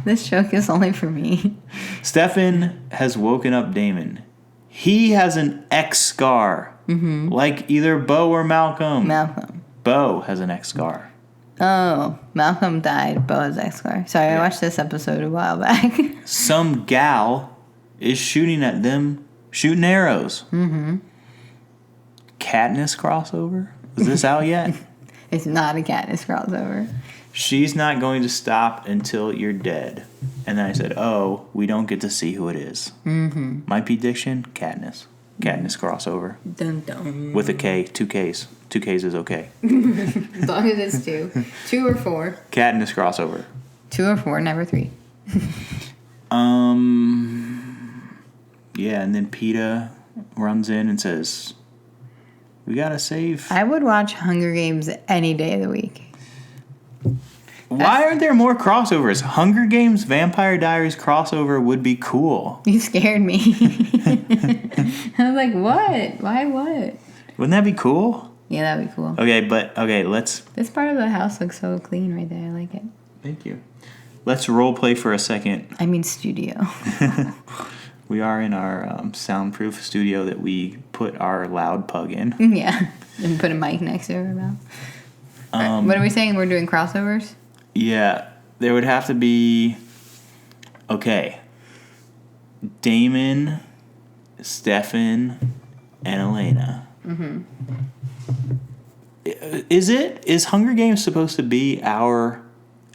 [SPEAKER 5] This joke is only for me.
[SPEAKER 1] Stefan has woken up Damon. He has an X scar. Like either Bo or Malcolm.
[SPEAKER 5] Malcolm.
[SPEAKER 1] Bo has an X scar.
[SPEAKER 5] Oh, Malcolm died. Boa's ex-car. Sorry, I watched this episode a while back.
[SPEAKER 1] Some gal is shooting at them, shooting arrows. Mm-hmm. Katniss crossover? Is this out yet?
[SPEAKER 5] It's not a Katniss crossover.
[SPEAKER 1] She's not going to stop until you're dead. And then I said, oh, we don't get to see who it is. Mm-hmm. My Pete-diction, Katniss. Katniss crossover.
[SPEAKER 5] Dun, dun.
[SPEAKER 1] With a K, 2 Ks. 2 Ks is okay.
[SPEAKER 5] As long as it's 2. 2 or 4.
[SPEAKER 1] Katniss crossover.
[SPEAKER 5] 2 or 4, never 3.
[SPEAKER 1] Yeah, and then PETA runs in and says, we gotta save.
[SPEAKER 5] I would watch Hunger Games any day of the week.
[SPEAKER 1] Why aren't there more crossovers? Hunger Games, Vampire Diaries crossover would be cool.
[SPEAKER 5] You scared me. I was like, what? Why what?
[SPEAKER 1] Wouldn't that be cool?
[SPEAKER 5] Yeah, that'd be cool.
[SPEAKER 1] Okay, let's...
[SPEAKER 5] This part of the house looks so clean right there. I like it.
[SPEAKER 1] Thank you. Let's role play for a second.
[SPEAKER 5] I mean studio.
[SPEAKER 1] We are in our soundproof studio that we put our loud pug in.
[SPEAKER 5] Yeah. And put a mic next to her mouth. What are we saying? We're doing crossovers?
[SPEAKER 1] Yeah. There would have to be... Okay. Damon, Stefan, and Elena. Mm-hmm. Is Hunger Games supposed to be our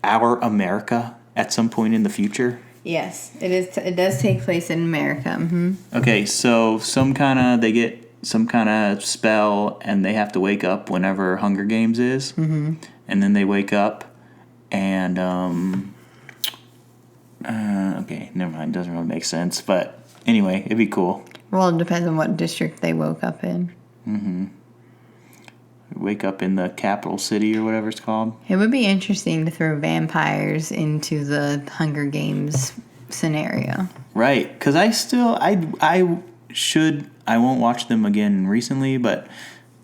[SPEAKER 1] America at some point in the future?
[SPEAKER 5] Yes, it is. It does take place in America. Mm-hmm.
[SPEAKER 1] Okay, so they get some kind of spell, and they have to wake up whenever Hunger Games is, mm-hmm. and then they wake up, and okay, never mind. Doesn't really make sense, but anyway, it'd be cool.
[SPEAKER 5] Well, it depends on what district they woke up in.
[SPEAKER 1] Mm-hmm. Wake up in the capital city or whatever it's called.
[SPEAKER 5] It would be interesting to throw vampires into the Hunger Games scenario.
[SPEAKER 1] Right, because I won't watch them again recently, but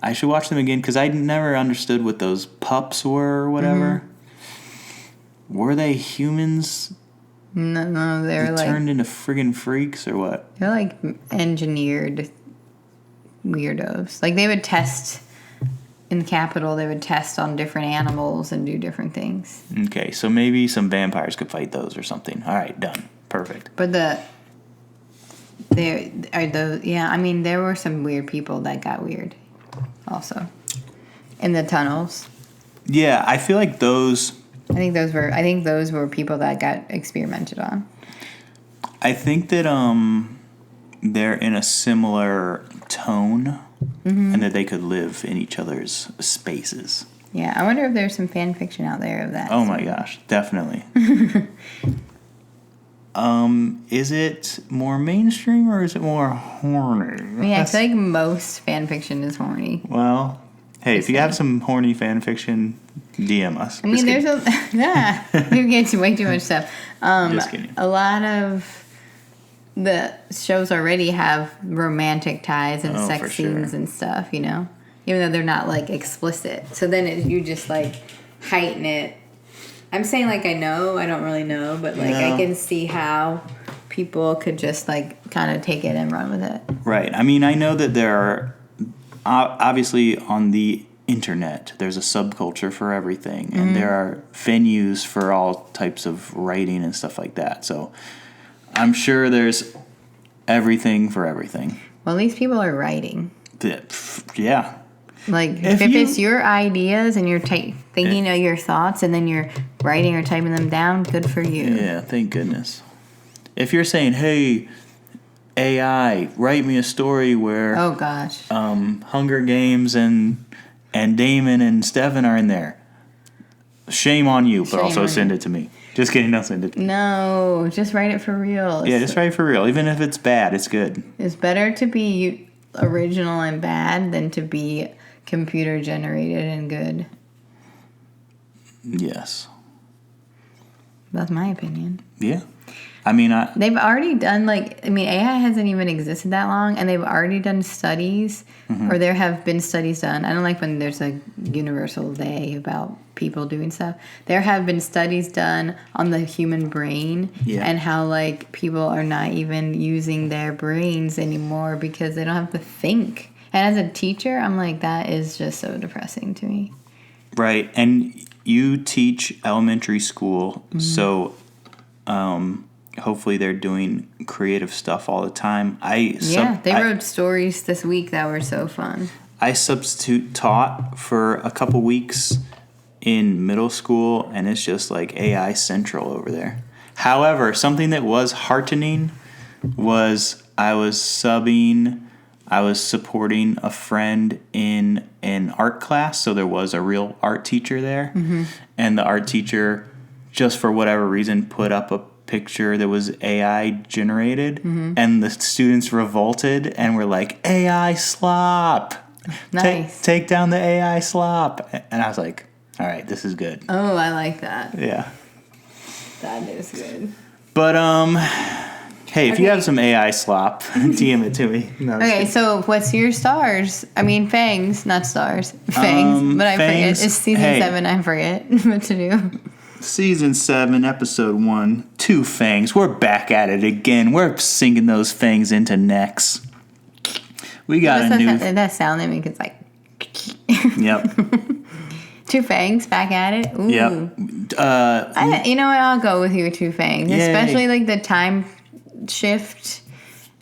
[SPEAKER 1] I should watch them again because I never understood what those pups were or whatever. Mm-hmm. Were they humans?
[SPEAKER 5] No, they're like...
[SPEAKER 1] turned into friggin' freaks or what?
[SPEAKER 5] They're like engineered weirdos. Like they would test... In the Capitol, they would test on different animals and do different things.
[SPEAKER 1] Okay, so maybe some vampires could fight those or something. All right, done. Perfect.
[SPEAKER 5] But I mean, there were some weird people that got weird also. In the tunnels.
[SPEAKER 1] Yeah, I feel like those...
[SPEAKER 5] I think those were people that got experimented on.
[SPEAKER 1] I think that they're in a similar tone... Mm-hmm. And that they could live in each other's spaces.
[SPEAKER 5] Yeah, I wonder if there's some fan fiction out there of that.
[SPEAKER 1] Oh my gosh, definitely. Is it more mainstream or is it more horny?
[SPEAKER 5] Yeah, I feel like most fan fiction is horny.
[SPEAKER 1] Well, hey, if you have some horny fan fiction, DM us.
[SPEAKER 5] I mean, we're getting way too much stuff.
[SPEAKER 1] Just kidding.
[SPEAKER 5] A lot of the shows already have romantic ties and sex scenes and stuff, you know, even though they're not like explicit. So then you just like heighten it. I'm saying like I don't really know, but like I can see how people could just like kind of take it and run with it. Right.
[SPEAKER 1] I mean, I know that there are obviously on the internet there's a subculture for everything, and there are venues for all types of writing and stuff like that. So I'm sure there's everything for everything.
[SPEAKER 5] Well, at least people are writing.
[SPEAKER 1] Yeah.
[SPEAKER 5] Like, if it's your ideas and you're thinking of your thoughts and then you're writing or typing them down, good for you.
[SPEAKER 1] Yeah, thank goodness. If you're saying, hey, AI, write me a story where...
[SPEAKER 5] Oh, gosh.
[SPEAKER 1] Hunger Games and Damon and Stefan are in there. Shame on you, but also send it to me. Just kidding, don't send it to me.
[SPEAKER 5] No, just write it for real.
[SPEAKER 1] Yeah, just write it for real. Even if it's bad, it's good.
[SPEAKER 5] It's better to be original and bad than to be computer generated and good.
[SPEAKER 1] Yes.
[SPEAKER 5] That's my opinion.
[SPEAKER 1] Yeah. I mean,
[SPEAKER 5] they've already done, AI hasn't even existed that long, and they've already done studies, or there have been studies done. I don't like when there's a universal day about people doing stuff. There have been studies done on the human brain and how, people are not even using their brains anymore because they don't have to think. And as a teacher, I'm like, that is just so depressing to me.
[SPEAKER 1] Right. And you teach elementary school, so hopefully they're doing creative stuff all the time.
[SPEAKER 5] They wrote stories this week that were so fun.
[SPEAKER 1] I substitute taught for a couple weeks in middle school, and it's just like AI central over there. However, something that was heartening was I was supporting a friend in an art class, so there was a real art teacher there, and the art teacher, just for whatever reason, put up a picture that was AI generated, and the students revolted and were like, AI slop!
[SPEAKER 5] Nice.
[SPEAKER 1] Take down the AI slop! And I was like, all right, this is good.
[SPEAKER 5] Oh, I like that.
[SPEAKER 1] Yeah.
[SPEAKER 5] That is good.
[SPEAKER 1] But, hey, if you have some AI slop, DM it to me. No,
[SPEAKER 5] Okay, so what's your stars? I mean, fangs, not stars. Fangs, but I forget. It's season 7, I forget what to do.
[SPEAKER 1] Season 7, episode 1, 2 fangs. We're back at it again. We're sinking those fangs into necks. We got
[SPEAKER 5] that sound they make, it's like...
[SPEAKER 1] Yep.
[SPEAKER 5] 2 fangs, back at it? Ooh.
[SPEAKER 1] Yep.
[SPEAKER 5] You know what? I'll go with you, 2 fangs.
[SPEAKER 1] Yay.
[SPEAKER 5] Especially like the time shift.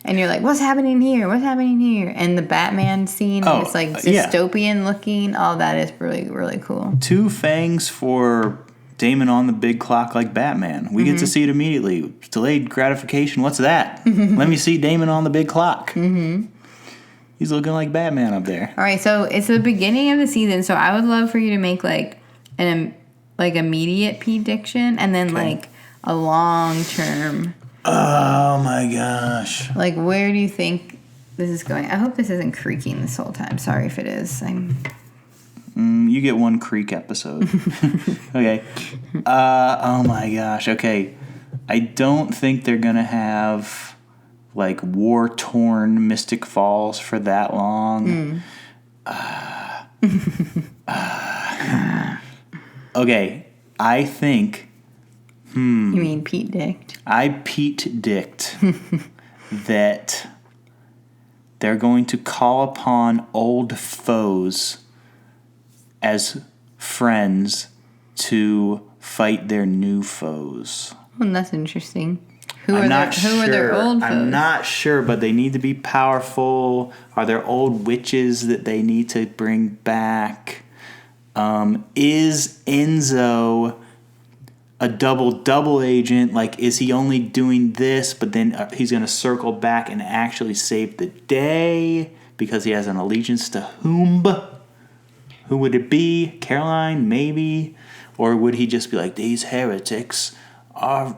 [SPEAKER 5] And you're like, what's happening here? What's happening here? And the Batman scene, it's like dystopian looking. All that is really, really cool.
[SPEAKER 1] 2 fangs for Damon on the big clock like Batman. We get to see it immediately. Delayed gratification. What's that? Let me see Damon on the big clock. He's looking like Batman up there.
[SPEAKER 5] All right, so it's the beginning of the season, so I would love for you to make like an immediate Pete-diction and then like a long term.
[SPEAKER 1] Oh my gosh.
[SPEAKER 5] Like, where do you think this is going? I hope this isn't creaking this whole time. Sorry if it is.
[SPEAKER 1] You get 1 creak episode. Okay. Oh my gosh. Okay. I don't think they're going to have like war-torn Mystic Falls for that long. Okay. I think...
[SPEAKER 5] You mean Pete-dicked?
[SPEAKER 1] I Pete-dicked that they're going to call upon old foes as friends to fight their new foes.
[SPEAKER 5] Well, that's interesting. Who
[SPEAKER 1] are
[SPEAKER 5] their old foes?
[SPEAKER 1] I'm not sure, but they need to be powerful. Are there old witches that they need to bring back? Is Enzo a double agent? Like, is he only doing this, but then he's going to circle back and actually save the day because he has an allegiance to whom? Who would it be? Caroline, maybe? Or would he just be like, these heretics are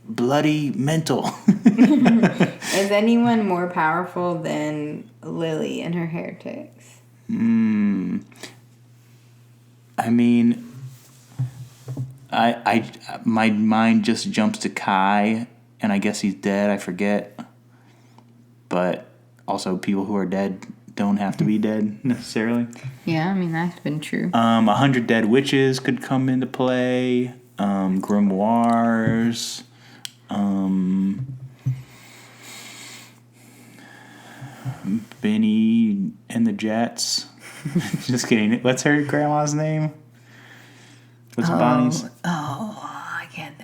[SPEAKER 1] bloody mental?
[SPEAKER 5] Is anyone more powerful than Lily and her heretics?
[SPEAKER 1] I mean, my mind just jumps to Kai, and I guess he's dead. I forget. But also, people who are dead don't have to be dead necessarily.
[SPEAKER 5] Yeah, I mean, that's been true.
[SPEAKER 1] 100 Dead Witches could come into play. Grimoires. Benny and the Jets. Just kidding. What's her grandma's name? What's Bonnie's?
[SPEAKER 5] I can't.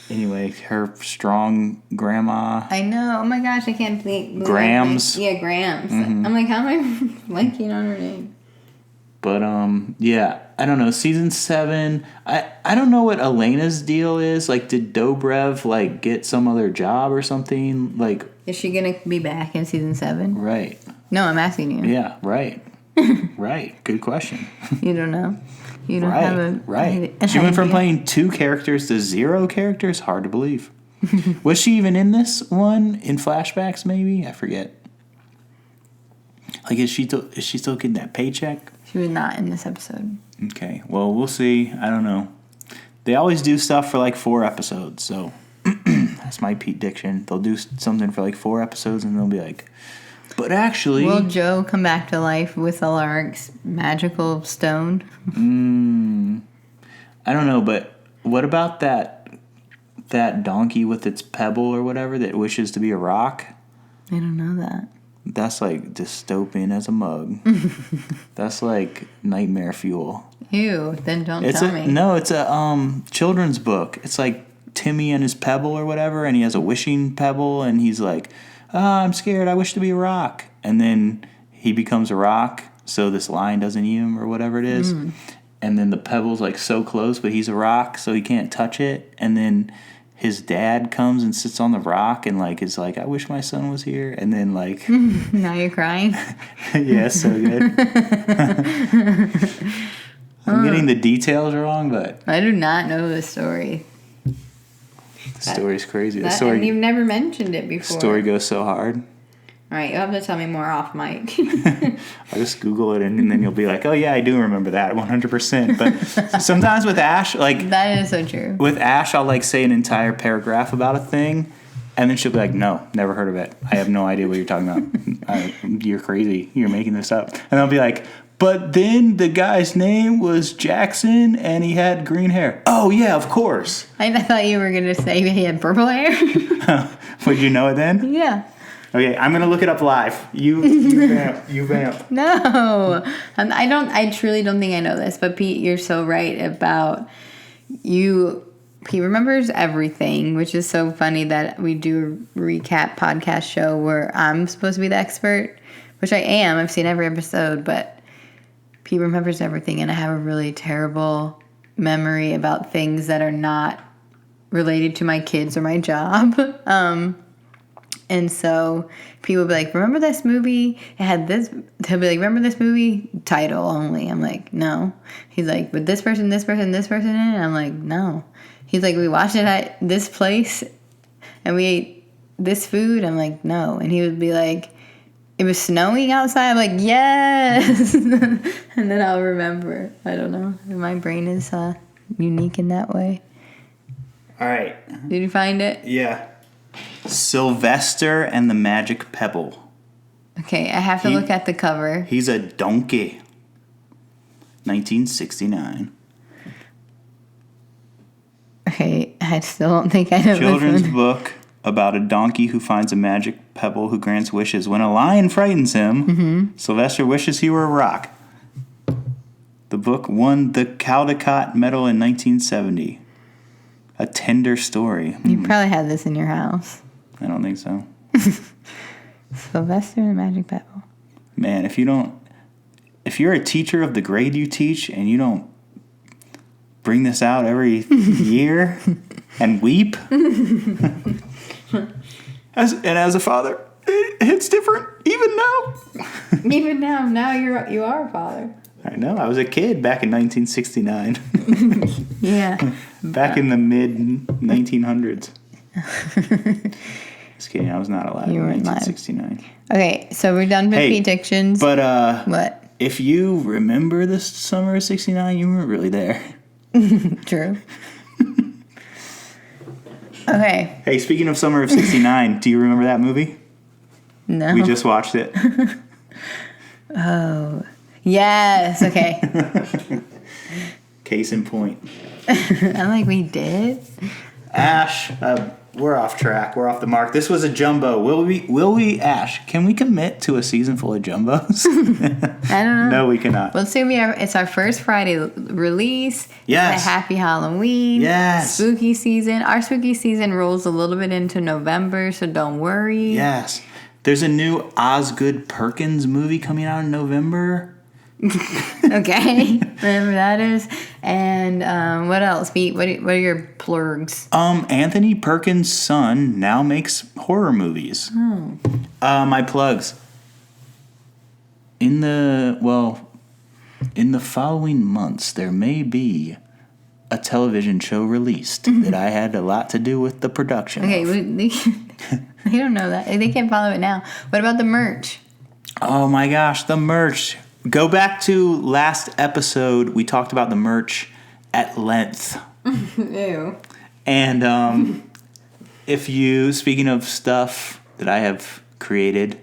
[SPEAKER 1] Anyway, her strong grandma.
[SPEAKER 5] I know. Oh my gosh, I can't believe.
[SPEAKER 1] Grams.
[SPEAKER 5] Grams. I'm like, how am I blanking on her name?
[SPEAKER 1] But yeah, I don't know. Season 7. I don't know what Elena's deal is. Like, did Dobrev like get some other job or something? Like,
[SPEAKER 5] is she gonna be back in season 7?
[SPEAKER 1] Right.
[SPEAKER 5] No, I'm asking you.
[SPEAKER 1] Yeah. Right. Right. Good question.
[SPEAKER 5] You don't know. You don't have a
[SPEAKER 1] right. She went from playing 2 characters to 0 characters. Hard to believe. Was she even in this one in flashbacks? Maybe I forget. Like, is she still getting that paycheck?
[SPEAKER 5] She was not in this episode.
[SPEAKER 1] Okay. Well, we'll see. I don't know. They always do stuff for like 4 episodes, so that's my Pete-diction. They'll do something for like 4 episodes, and they'll be like, but actually...
[SPEAKER 5] Will Joe come back to life with Alaric's magical stone?
[SPEAKER 1] I don't know, but what about that donkey with its pebble or whatever that wishes to be a rock?
[SPEAKER 5] I don't know that.
[SPEAKER 6] That's like dystopian as a mug. That's like nightmare fuel.
[SPEAKER 5] Ew, then don't tell me.
[SPEAKER 6] No, it's a children's book. It's like Timmy and his pebble or whatever, and he has a wishing pebble, and he's like, I'm scared, I wish to be a rock. And then he becomes a rock, so this lion doesn't eat him or whatever it is. And then the pebble's like so close, but he's a rock, so he can't touch it. And then his dad comes and sits on the rock and like is like, I wish my son was here. And then like
[SPEAKER 5] Now you're crying.
[SPEAKER 6] yeah, so good. I'm getting the details wrong, but
[SPEAKER 5] I do not know the story.
[SPEAKER 6] the story's crazy.
[SPEAKER 5] And you've never mentioned it before.
[SPEAKER 6] Story goes so hard.
[SPEAKER 5] All right, you'll have to tell me more off mic.
[SPEAKER 6] I'll just Google it and then you'll be like, oh yeah, I do remember that 100%. But sometimes with Ash, like
[SPEAKER 5] That is so true.
[SPEAKER 6] with Ash, I'll like say an entire paragraph about a thing, and then she'll be like, no, never heard of it. I have no idea what you're talking about. You're crazy. You're making this up. And I'll be like, but then the guy's name was Jackson and he had green hair. Oh yeah, of course.
[SPEAKER 5] I thought you were going to say he had purple hair.
[SPEAKER 6] Would you know it then?
[SPEAKER 5] Yeah.
[SPEAKER 6] Okay, I'm gonna look it up live. You vamp.
[SPEAKER 5] No. I truly don't think I know this, but Pete, you're so right about you. Pete remembers everything, which is so funny that we do a recap podcast show where I'm supposed to be the expert, which I am. I've seen every episode, but Pete remembers everything, and I have a really terrible memory about things that are not related to my kids or my job. And so people will be like, remember this movie? It had this. He'll be like, remember this movie? Title only. I'm like, no. He's like, but this person in it? I'm like, no. He's like, we watched it at this place and we ate this food. I'm like, no. And he would be like, it was snowing outside. I'm like, yes. And then I'll remember. I don't know. My brain is unique in that way.
[SPEAKER 6] All right.
[SPEAKER 5] Did you find it?
[SPEAKER 6] Yeah. Sylvester and the Magic Pebble.
[SPEAKER 5] Okay, I have to look at the cover.
[SPEAKER 6] He's a donkey. 1969.
[SPEAKER 5] Okay, I still don't think I know
[SPEAKER 6] Children's
[SPEAKER 5] this one.
[SPEAKER 6] book about a donkey who finds a magic pebble who grants wishes. When a lion frightens him, Sylvester wishes he were a rock. The book won the Caldecott Medal in 1970. A tender story.
[SPEAKER 5] You probably had this in your house.
[SPEAKER 6] I don't think so.
[SPEAKER 5] Sylvester and the Magic Pebble.
[SPEAKER 6] Man, if you're a teacher of the grade you teach and you don't bring this out every year and weep, as a father, it hits different even now.
[SPEAKER 5] Even now you are a father.
[SPEAKER 6] I know. I was a kid back in 1969.
[SPEAKER 5] Yeah.
[SPEAKER 6] Back in the mid 1900s. Just kidding. I was not alive in 1969.
[SPEAKER 5] Okay, so we're done with Pete-dictions.
[SPEAKER 6] But
[SPEAKER 5] what?
[SPEAKER 6] If you remember the summer of 69, you weren't really there.
[SPEAKER 5] True. Okay.
[SPEAKER 6] Hey, speaking of summer of 69, do you remember that movie?
[SPEAKER 5] No.
[SPEAKER 6] We just watched it.
[SPEAKER 5] Oh. Yes, okay.
[SPEAKER 6] Case in point.
[SPEAKER 5] I'm like, we did?
[SPEAKER 6] Ash, we're off track. We're off the mark. This was a jumbo. Will we, Ash, can we commit to a season full of jumbos?
[SPEAKER 5] I don't know.
[SPEAKER 6] No, we cannot.
[SPEAKER 5] Well, it's our first Friday release.
[SPEAKER 6] Yes.
[SPEAKER 5] It's a happy Halloween.
[SPEAKER 6] Yes.
[SPEAKER 5] Spooky season. Our spooky season rolls a little bit into November, so don't worry.
[SPEAKER 6] Yes. There's a new Osgood Perkins movie coming out in November.
[SPEAKER 5] Okay. Whatever that is. And what else, Pete? What are your plugs?
[SPEAKER 6] Anthony Perkins' son now makes horror movies.
[SPEAKER 5] Oh.
[SPEAKER 6] My plugs. In the following months, there may be a television show released that I had a lot to do with the production
[SPEAKER 5] Okay,
[SPEAKER 6] of.
[SPEAKER 5] they don't know that. They can't follow it now. What about the merch?
[SPEAKER 6] Oh my gosh, the merch. Go back to last episode. We talked about the merch at length.
[SPEAKER 5] Ew.
[SPEAKER 6] And speaking of stuff that I have created,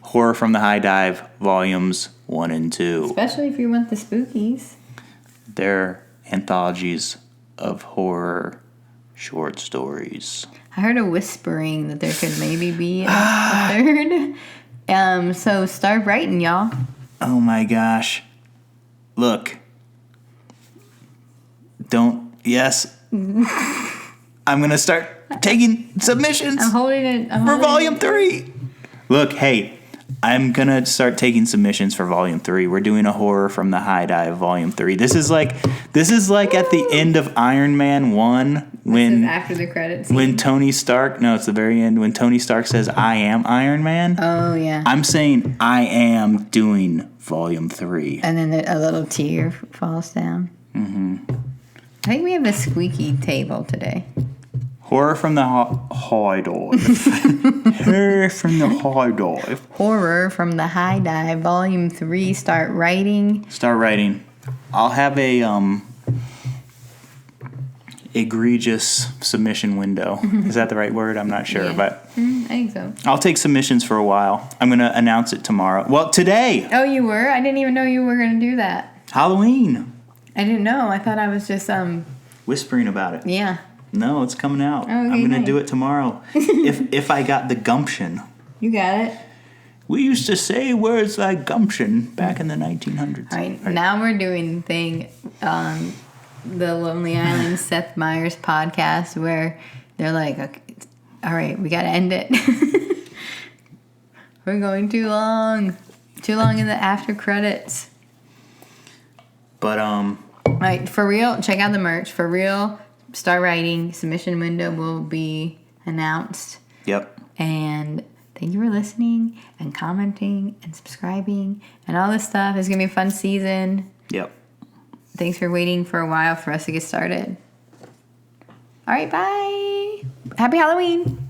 [SPEAKER 6] Horror from the High Dive Volumes 1 and 2.
[SPEAKER 5] Especially if you want the spookies.
[SPEAKER 6] They're anthologies of horror short stories.
[SPEAKER 5] I heard a whispering that there could maybe be a third. So start writing, y'all.
[SPEAKER 6] Oh my gosh. Look. Yes. I'm going to start taking submissions
[SPEAKER 5] I'm holding it.
[SPEAKER 6] for Volume 3. Look, hey, I'm going to start taking submissions for Volume 3. We're doing a Horror from the High Dive Volume 3. This is like at the end of Iron Man 1 when
[SPEAKER 5] after the credits.
[SPEAKER 6] when Tony Stark, no, it's the very end when Tony Stark says I am Iron Man.
[SPEAKER 5] Oh yeah.
[SPEAKER 6] I'm saying I am doing Volume 3.
[SPEAKER 5] And then a little tear falls down. Mm-hmm. I think we have a squeaky table today.
[SPEAKER 6] Horror from the High Dive. Horror from the High Dive.
[SPEAKER 5] Horror from the High Dive, Volume 3. Start writing.
[SPEAKER 6] Start writing. I'll have a egregious submission window. Is that the right word? I'm not sure,
[SPEAKER 5] Yeah.
[SPEAKER 6] but
[SPEAKER 5] I think so.
[SPEAKER 6] I'll take submissions for a while. I'm going to announce it tomorrow. Well, today.
[SPEAKER 5] Oh, you were? I didn't even know you were going to do that.
[SPEAKER 6] Halloween.
[SPEAKER 5] I didn't know. I thought I was just,
[SPEAKER 6] Whispering about it.
[SPEAKER 5] yeah.
[SPEAKER 6] No, it's coming out.
[SPEAKER 5] Okay,
[SPEAKER 6] I'm going to
[SPEAKER 5] nice.
[SPEAKER 6] do it tomorrow. if I got the gumption.
[SPEAKER 5] You got it.
[SPEAKER 6] We used to say words like gumption back in the 1900s.
[SPEAKER 5] All right. Now we're doing the thing on the Lonely Island Seth Meyers podcast where they're like, okay, all right, we got to end it. We're going too long. Too long in the after credits.
[SPEAKER 6] But,
[SPEAKER 5] All right, for real, check out the merch. For real, start writing. Submission window will be announced.
[SPEAKER 6] yep.
[SPEAKER 5] And thank you for listening and commenting and subscribing and all this stuff. It's going to be a fun season.
[SPEAKER 6] Yep.
[SPEAKER 5] Thanks for waiting for a while for us to get started. All right, bye. Happy Halloween.